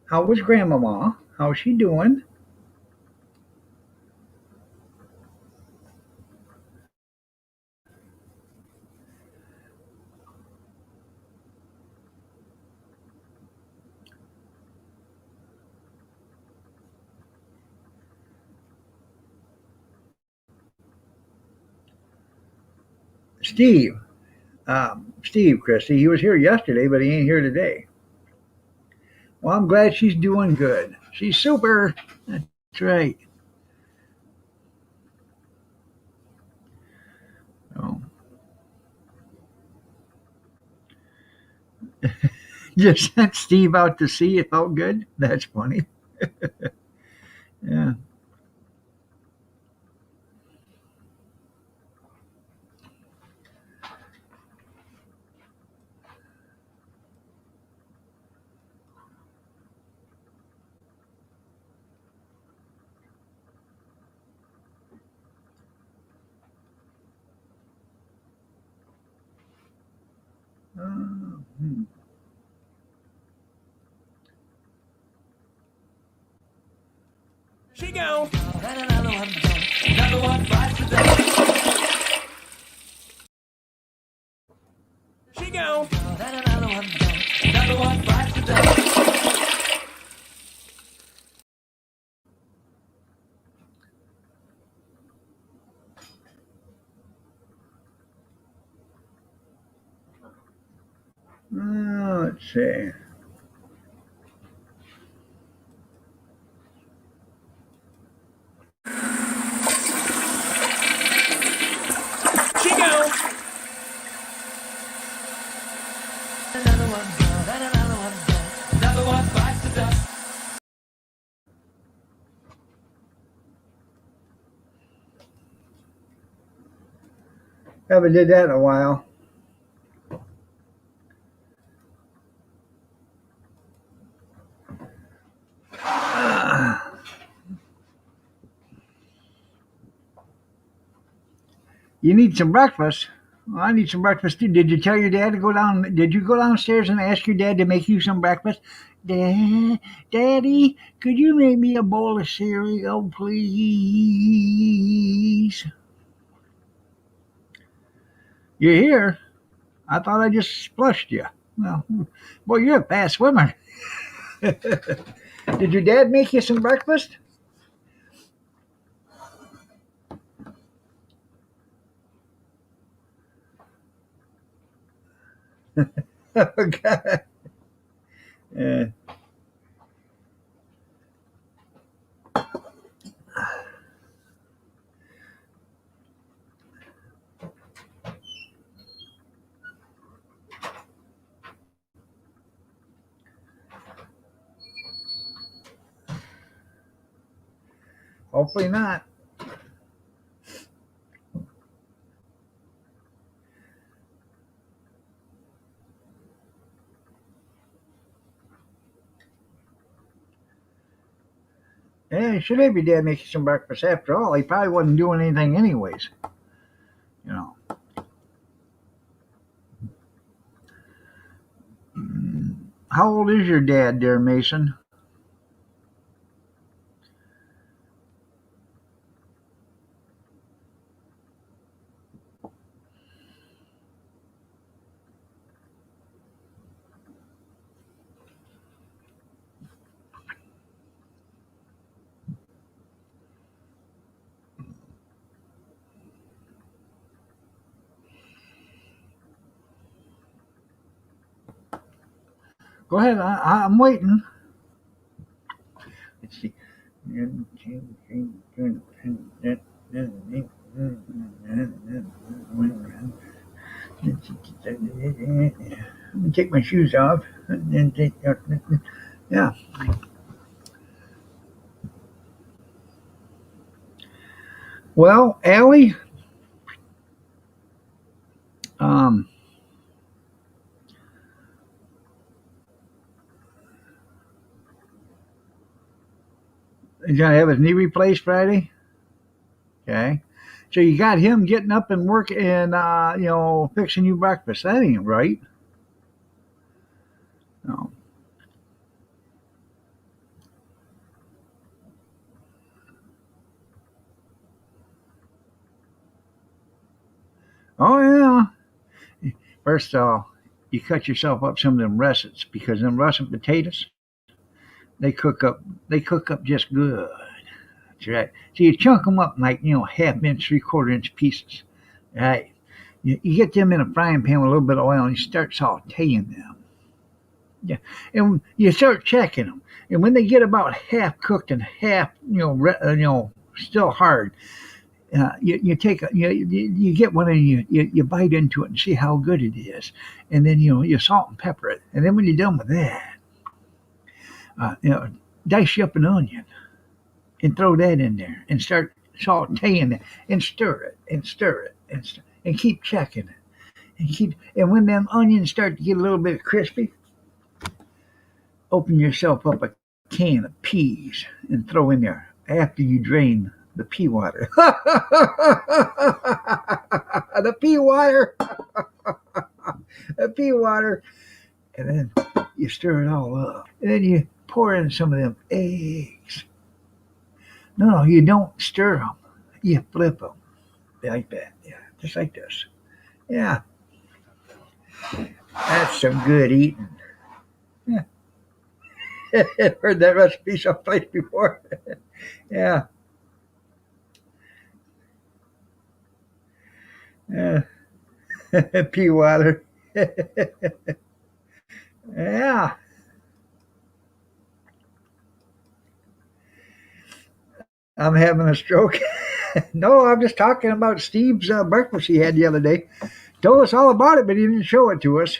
How was Grandmama? How's she doing? Steve. Steve, Christy. He was here yesterday, but he ain't here today. Well, I'm glad she's doing good. She's super. That's right. Oh. Just sent Steve out to see it felt good. That's funny. Yeah. Hmm. She go. Another one bites the dust. She go. Another one bites the dust. Let's see. She go. Another one bites the dust. Haven't did that in a while. You need some breakfast. Well, I need some breakfast too. Did you tell your dad to go down? Did you go downstairs and ask your dad to make you some breakfast? Daddy, could you make me a bowl of cereal, please? You're here. I thought I just splashed you. Well, boy, you're a fast swimmer. Did your dad make you some breakfast? Okay. Yeah. Hopefully not. Yeah, should have your dad make you some breakfast. After all, he probably wasn't doing anything anyways. You know. How old is your dad, dear Mason? Go ahead. I'm waiting. Let's see. Let me take my shoes off. Yeah. Well, Allie, he's gonna have his knee replaced Friday. Okay. So you got him getting up and work and fixing you breakfast. That ain't right. No. Oh yeah. First of all, you cut yourself up some of them russets because them russet potatoes they cook up just good. That's right. So you chunk them up like half inch, 3/4 inch pieces. Right. You get them in a frying pan with a little bit of oil and you start sauteing them. Yeah, and you start checking them, and when they get about half cooked and half, still hard, you take you get one and you bite into it and see how good it is, and then you salt and pepper it, and then when you're done with that, dice you up an onion and throw that in there and start sauteing it and stir it and stir it and keep checking it and when them onions start to get a little bit crispy, open yourself up a can of peas and throw in there after you drain the pea water. The pea water. The pea water. And then you stir it all up. And then you pour in some of them eggs. No, you don't stir them. You flip them like that. Yeah, just like this. Yeah. That's some good eating. Yeah. Heard that recipe someplace before. Yeah. Yeah. Pea water. Yeah. I'm having a stroke. No, I'm just talking about Steve's breakfast he had the other day. Told us all about it, but he didn't show it to us.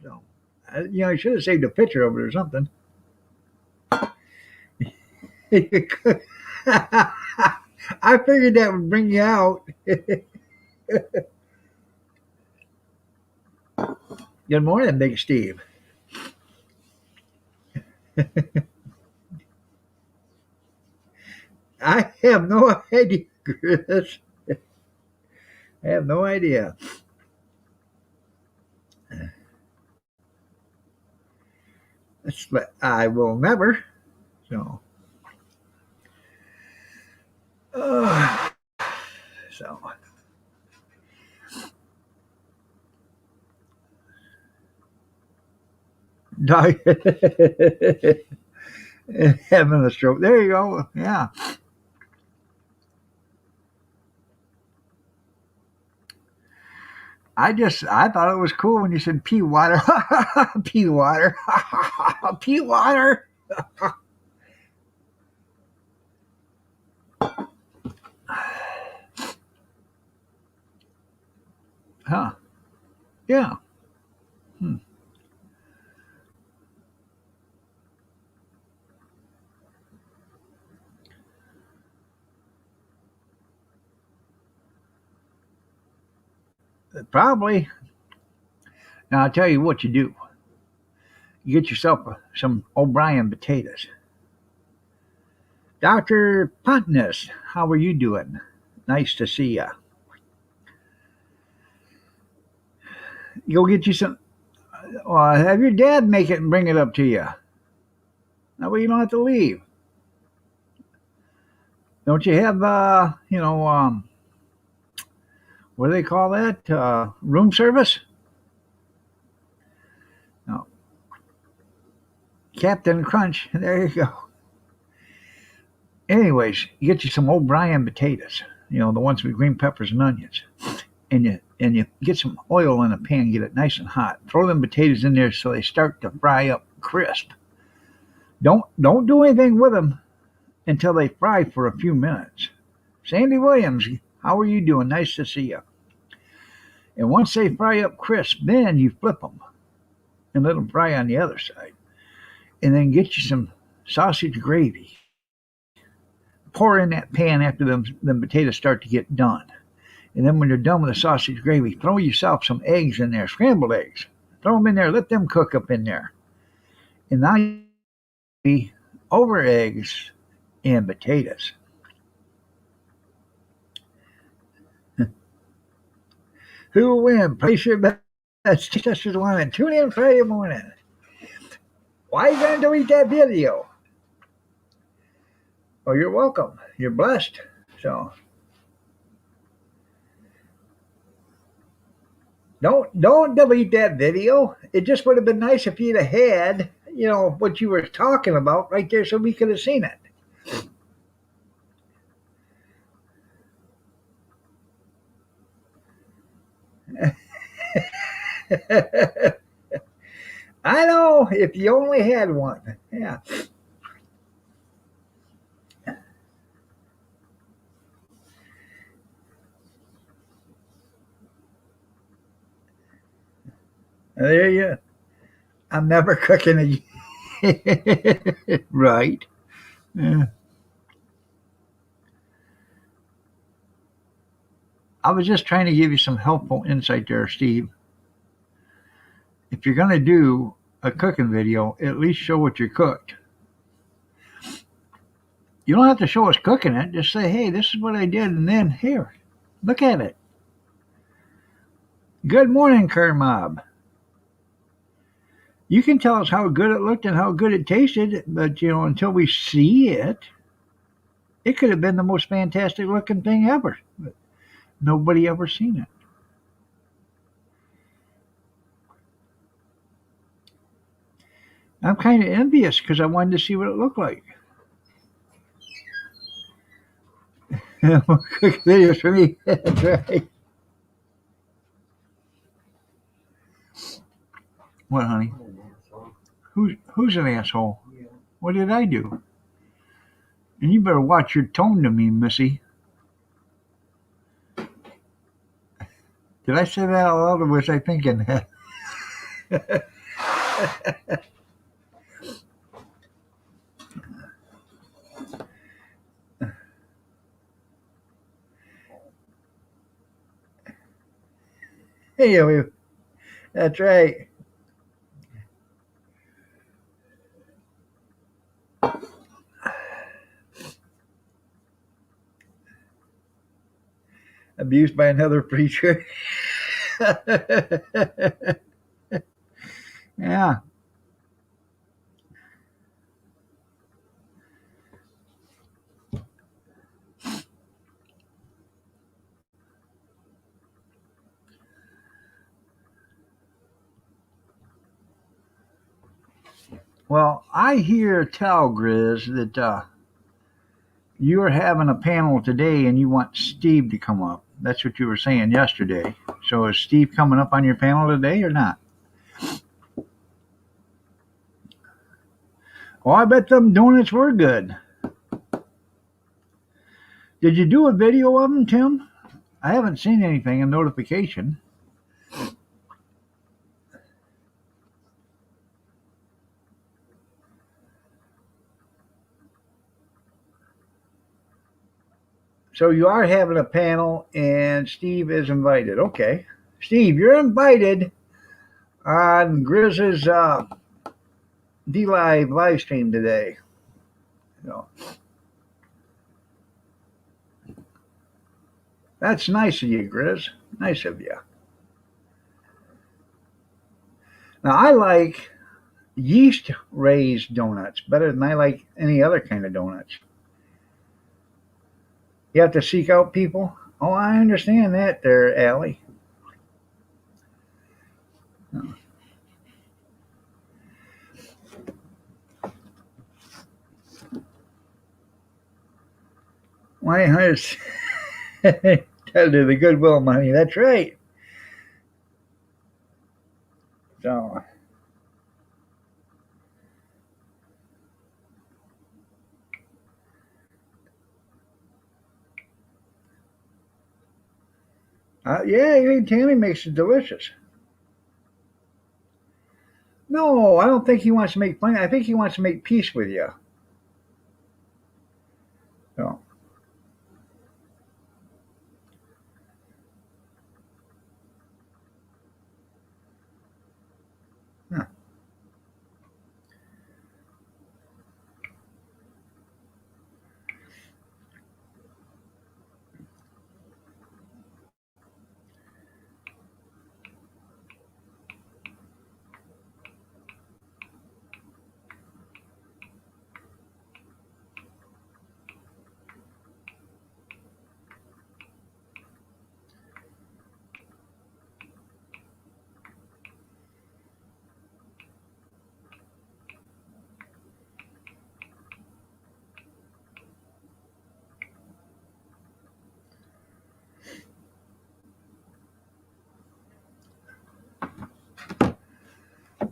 So, he should have saved a picture of it or something. I figured that would bring you out. Good morning, Big Steve. I have no idea, Chris. I have no idea. I will never. So, so. Having a stroke. There you go. Yeah. I thought it was cool when you said pea water. Pea water. Pea water. Huh. Yeah. Probably. Now I'll tell you what you do. You get yourself some O'Brien potatoes. Dr. Pontinus, how are you doing? Nice to see you. Go get you some. Have your dad make it and bring it up to you. That way you don't have to leave. Don't you have, what do they call that? Room service? No. Captain Crunch. There you go. Anyways, you get you some O'Brien potatoes. The ones with green peppers and onions. and you get some oil in a pan, get it nice and hot. Throw them potatoes in there so they start to fry up crisp. Don't do anything with them until they fry for a few minutes. Sandy Williams, how are you doing? Nice to see you. And once they fry up crisp, then you flip them and let them fry on the other side. And then get you some sausage gravy. Pour in that pan after them potatoes start to get done. And then when you're done with the sausage gravy, throw yourself some eggs in there, scrambled eggs. Throw them in there, let them cook up in there. And now you be over eggs and potatoes. Who will win? Place your bets. Just one and tune in Friday morning. Why are you going to delete that video? Oh, you're welcome. You're blessed. So don't delete that video. It just would have been nice if you'd have had, what you were talking about right there so we could have seen it. I know, if you only had one. Yeah. There you. I'm never cooking again. Right. Yeah. I was just trying to give you some helpful insight there, Steve. If you're going to do a cooking video, at least show what you cooked. You don't have to show us cooking it. Just say, hey, this is what I did, and then here, look at it. Good morning, Kermob. You can tell us how good it looked and how good it tasted, but, until we see it, it could have been the most fantastic looking thing ever. But nobody ever seen it. I'm kind of envious because I wanted to see what it looked like. Cook videos for me. That's right. What, honey? Who's an asshole? What did I do? And you better watch your tone to me, Missy. Did I say that out loud, or was I thinking that? Hey, that's right. Abused by another preacher. Yeah. Well, I hear tell, Grizz, that you are having a panel today and you want Steve to come up. That's what you were saying yesterday. So is Steve coming up on your panel today or not? Oh, I bet them donuts were good. Did you do a video of them, Tim? I haven't seen anything, a notification. So you are having a panel and Steve is invited. Okay. Steve, you're invited on Grizz's D-Live live stream today. So, that's nice of you, Grizz. Nice of you. Now, I like yeast-raised donuts better than I like any other kind of donuts. You have to seek out people? Oh, I understand that there, Allie. Oh. Why, Entitled to the goodwill money. That's right. So, yeah, Tammy makes it delicious. No, I don't think he wants to make fun. I think he wants to make peace with you. So, huh.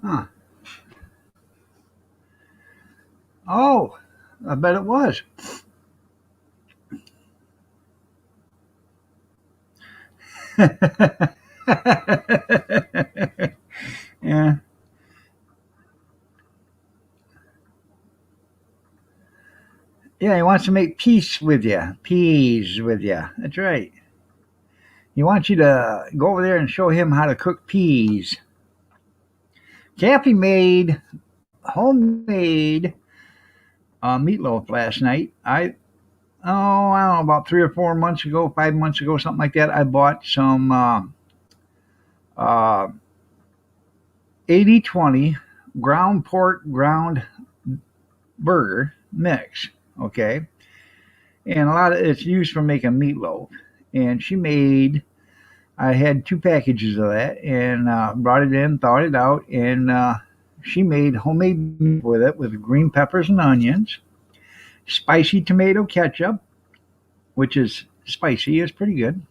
Huh. Oh, I bet it was. Yeah. Yeah, he wants to make peace with you. Peas with you. That's right. He wants you to go over there and show him how to cook peas. Kathy made homemade meatloaf last night. I don't know, about 3 or 4 months ago, 5 months ago, something like that. I bought some uh, 80/20 ground pork, ground burger mix. Okay. And a lot of it's used for making meatloaf. And I had 2 packages of that and brought it in, thawed it out, and she made homemade meat with it with green peppers and onions, spicy tomato ketchup, which is spicy, is pretty good,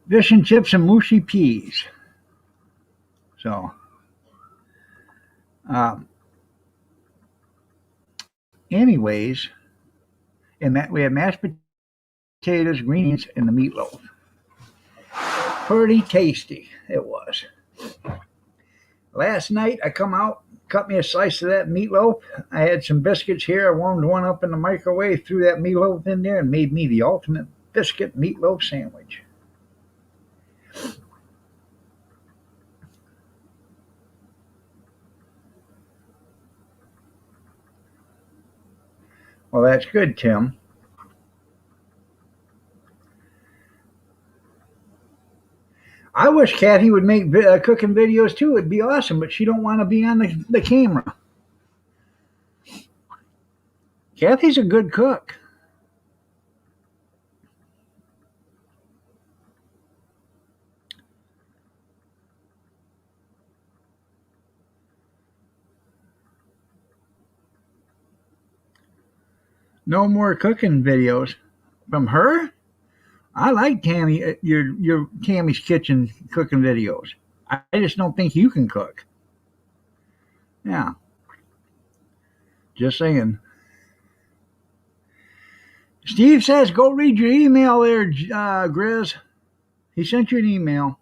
fish and chips, and mushy peas. So, um, anyways, and that we had mashed potatoes, greens, and the meatloaf. Pretty tasty it was. Last night I come out, cut me a slice of that meatloaf. I had some biscuits here. I warmed one up in the microwave, threw that meatloaf in there, and made me the ultimate biscuit meatloaf sandwich. Well, that's good, Tim. I wish Kathy would make cooking videos too. It'd be awesome, but she don't want to be on the camera. Kathy's a good cook. No more cooking videos from her. I like Tammy, your Tammy's kitchen cooking videos. I just don't think you can cook. Yeah, just saying. Steve says go read your email there, Grizz. He sent you an email.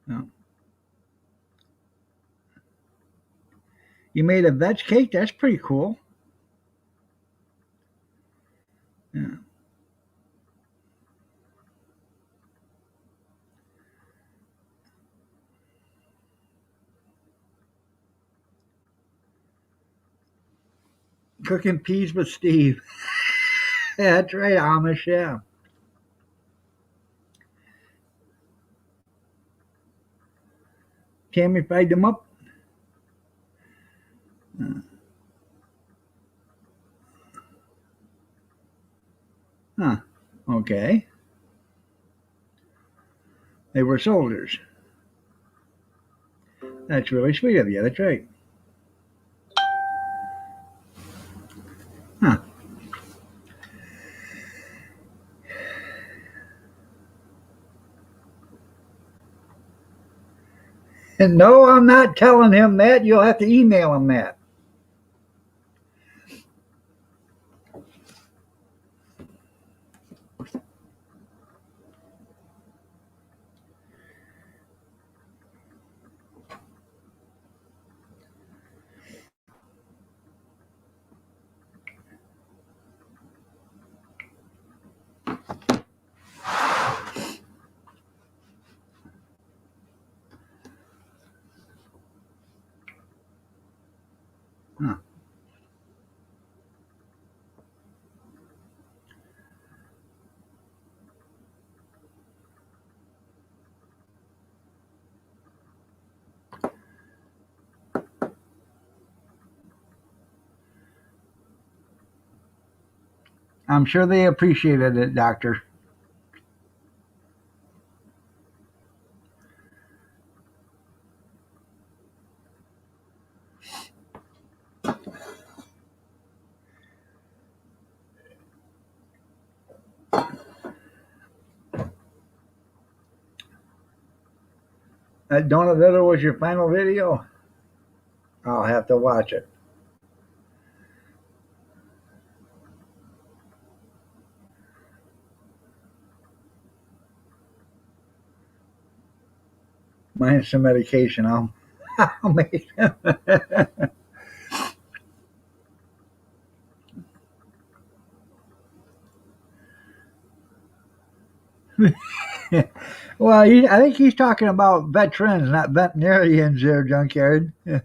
Yeah. You made a veg cake. That's pretty cool. Yeah. Cooking peas with Steve. Yeah, that's right, Amish. Yeah. Tammy fried them up. Huh. Okay. They were soldiers. That's really sweet of you. That's right. Huh. And no, I'm not telling him that. You'll have to email him that. Huh. I'm sure they appreciated it, Doctor. That donut video was your final video? I'll have to watch it. Minus some medication. I'll make them. Well, I think he's talking about veterans, not veterinarians there, Junkyard. Yeah.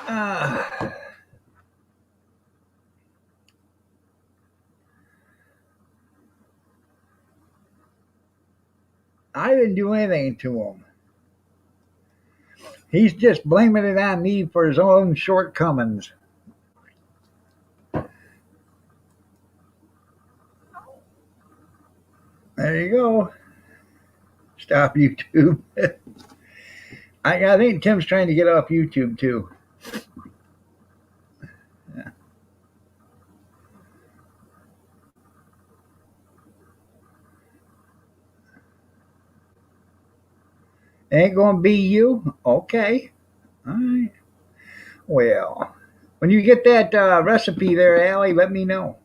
Uh, I didn't do anything to him. He's just blaming it on me for his own shortcomings. There you go. Stop YouTube. I think Tim's trying to get off YouTube too. Yeah. Ain't gonna be you? Okay. All right. Well, when you get that recipe there, Allie, let me know.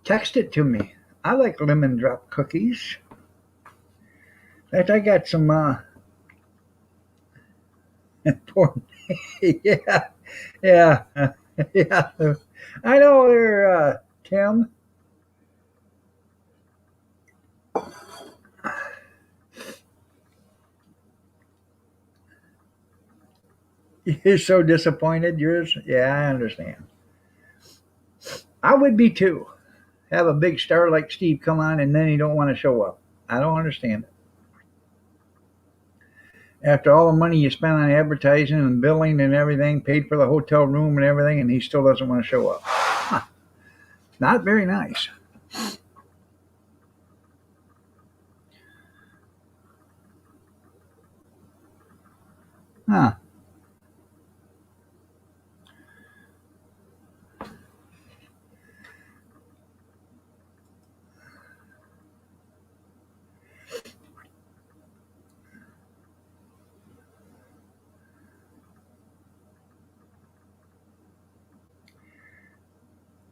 Text it to me. I like lemon drop cookies. In fact, I got some yeah, yeah, yeah. I know there, Tim. You're so disappointed. Yours, yeah, I understand. I would be too. Have a big star like Steve come on, and then he don't want to show up. I don't understand it. After all the money you spent on advertising and billing and everything, paid for the hotel room and everything, and he still doesn't want to show up. Huh. Not very nice. Huh.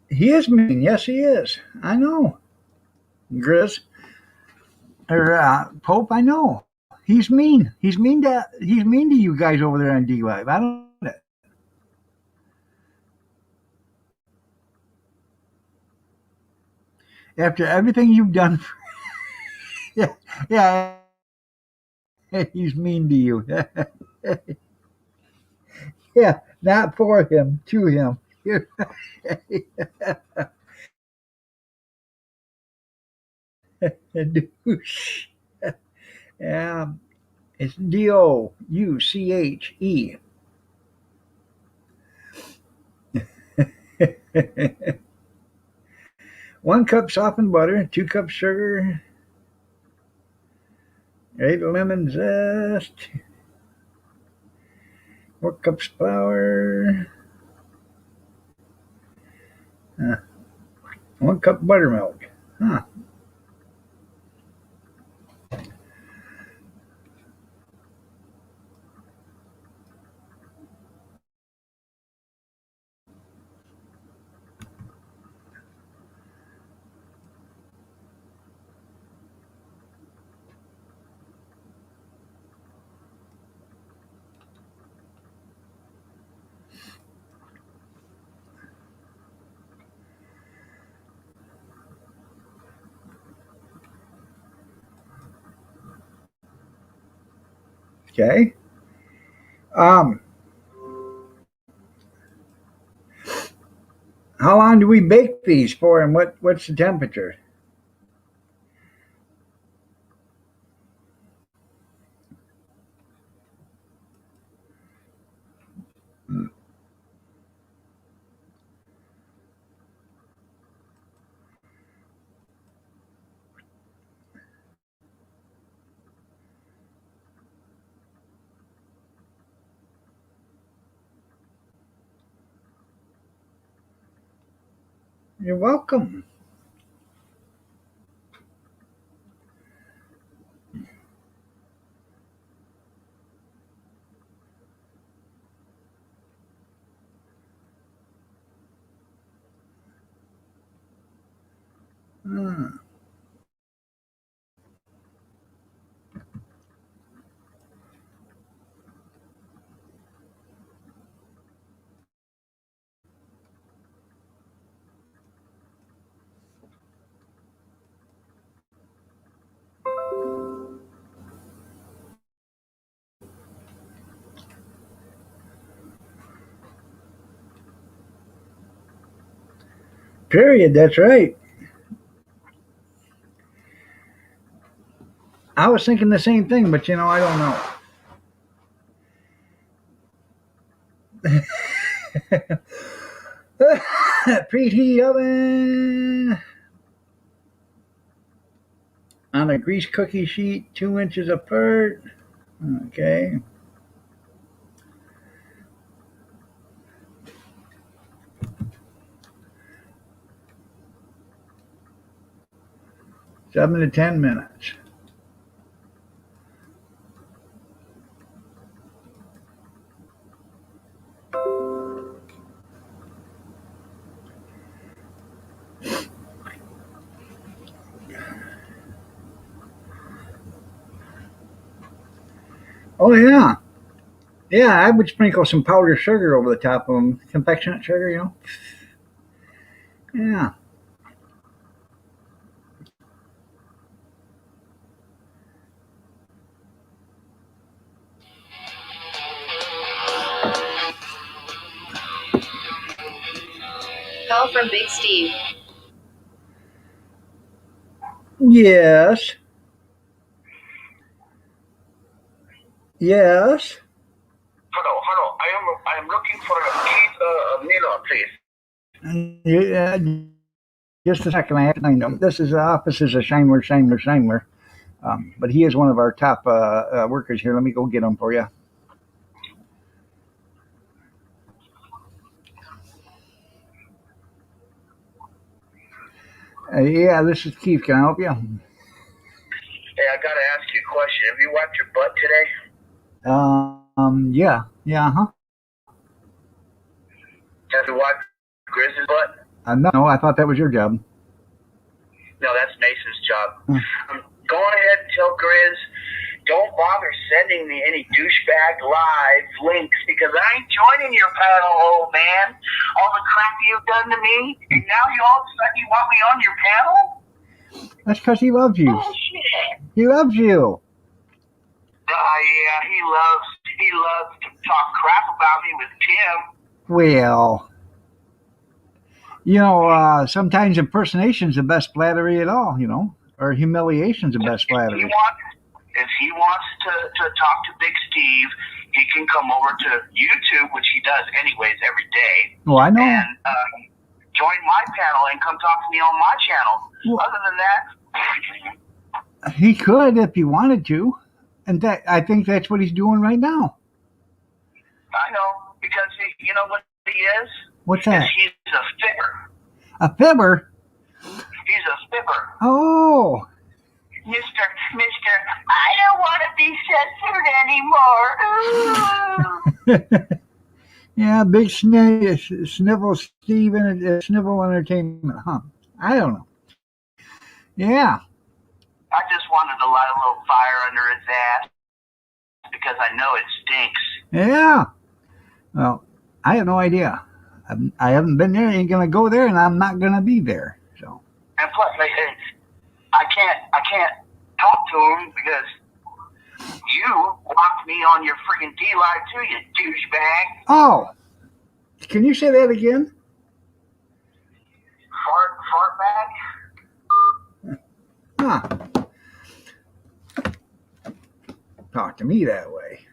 He is mean. Yes, he is. I know. Grizz or Pope. I know. He's mean. He's mean to you guys over there on D Live. I don't know it. After everything you've done, yeah, yeah, he's mean to you. Yeah, not for him, to him. Douche. Yeah, it's Douche. One cup softened butter, 2 cups sugar, 8 lemon zest, 4 cups flour, 1 cup buttermilk. Huh. Okay. Um, how long do we bake these for, and what's the temperature? You're welcome. Hmm. Period. That's right. I was thinking the same thing, but I don't know. Preheat oven on a greased cookie sheet, 2 inches apart. Okay. 7 to 10 minutes. Oh yeah, yeah. I would sprinkle some powdered sugar over the top of them, confectionate sugar. Yeah. Call from Big Steve. Yes. Yes. Hello. I am looking for a Keith Miller, please. Yeah. Just a second. I have to find him. This is the offices of Schindler. But he is one of our top workers here. Let me go get him for you. Yeah, this is Keith. Can I help you? Hey, I gotta ask you a question. Have you wiped your butt today? Yeah, huh? Have you wiped Grizz's butt? No, I thought that was your job. No, that's Mason's job. Go on ahead and tell Grizz, don't bother sending me any douchebag live links because I ain't joining your panel, old man. All the crap you've done to me, and now all of a sudden you want me on your panel? That's because he loves you. Bullshit. He loves you. Yeah, he loves to talk crap about me with him. Well, sometimes impersonation's the best flattery at all, or humiliation's the best flattery. If he wants to talk to Big Steve, he can come over to YouTube, which he does anyways every day. Well, I know. And join my panel and come talk to me on my channel. Well, other than that, he could if he wanted to, and I think that's what he's doing right now. I know, because you know what he is? What's that? He's a fibber. A fibber? He's a fibber. Oh. Mister, I don't want to be censored anymore. Yeah, big snivel Steve and Snivel Entertainment, huh? I don't know. Yeah. I just wanted to light a little fire under his ass because I know it stinks. Yeah. Well, I have no idea. I haven't been there, ain't gonna go there, and I'm not gonna be there. So. And plus, I can't talk to him because you locked me on your freaking D-Live too, you douchebag. Oh, can you say that again? Fart bag? Huh. Talk to me that way.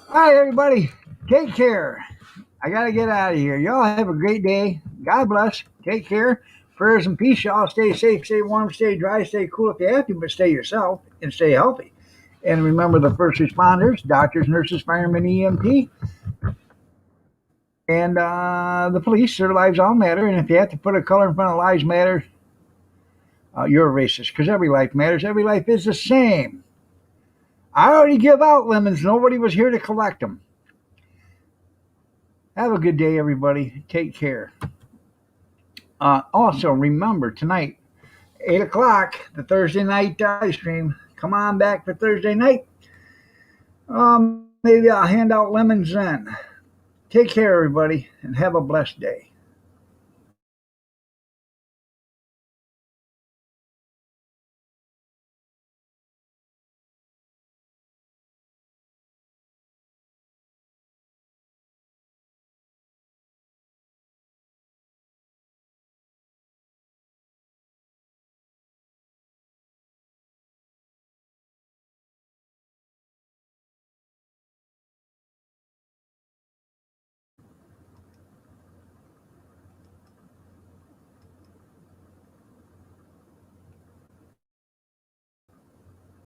All right, everybody, take care. I got to get out of here. Y'all have a great day. God bless. Take care. Prayers and peace. Y'all stay safe, stay warm, stay dry, stay cool if you have to, but stay yourself and stay healthy. And remember the first responders, doctors, nurses, firemen, EMT, and the police. Their lives all matter. And if you have to put a color in front of lives matter, you're a racist, because every life matters. Every life is the same. I already give out lemons. Nobody was here to collect them. Have a good day, everybody. Take care. Also, remember, tonight, 8 o'clock, the Thursday night live stream. Come on back for Thursday night. Maybe I'll hand out lemons then. Take care, everybody, and have a blessed day.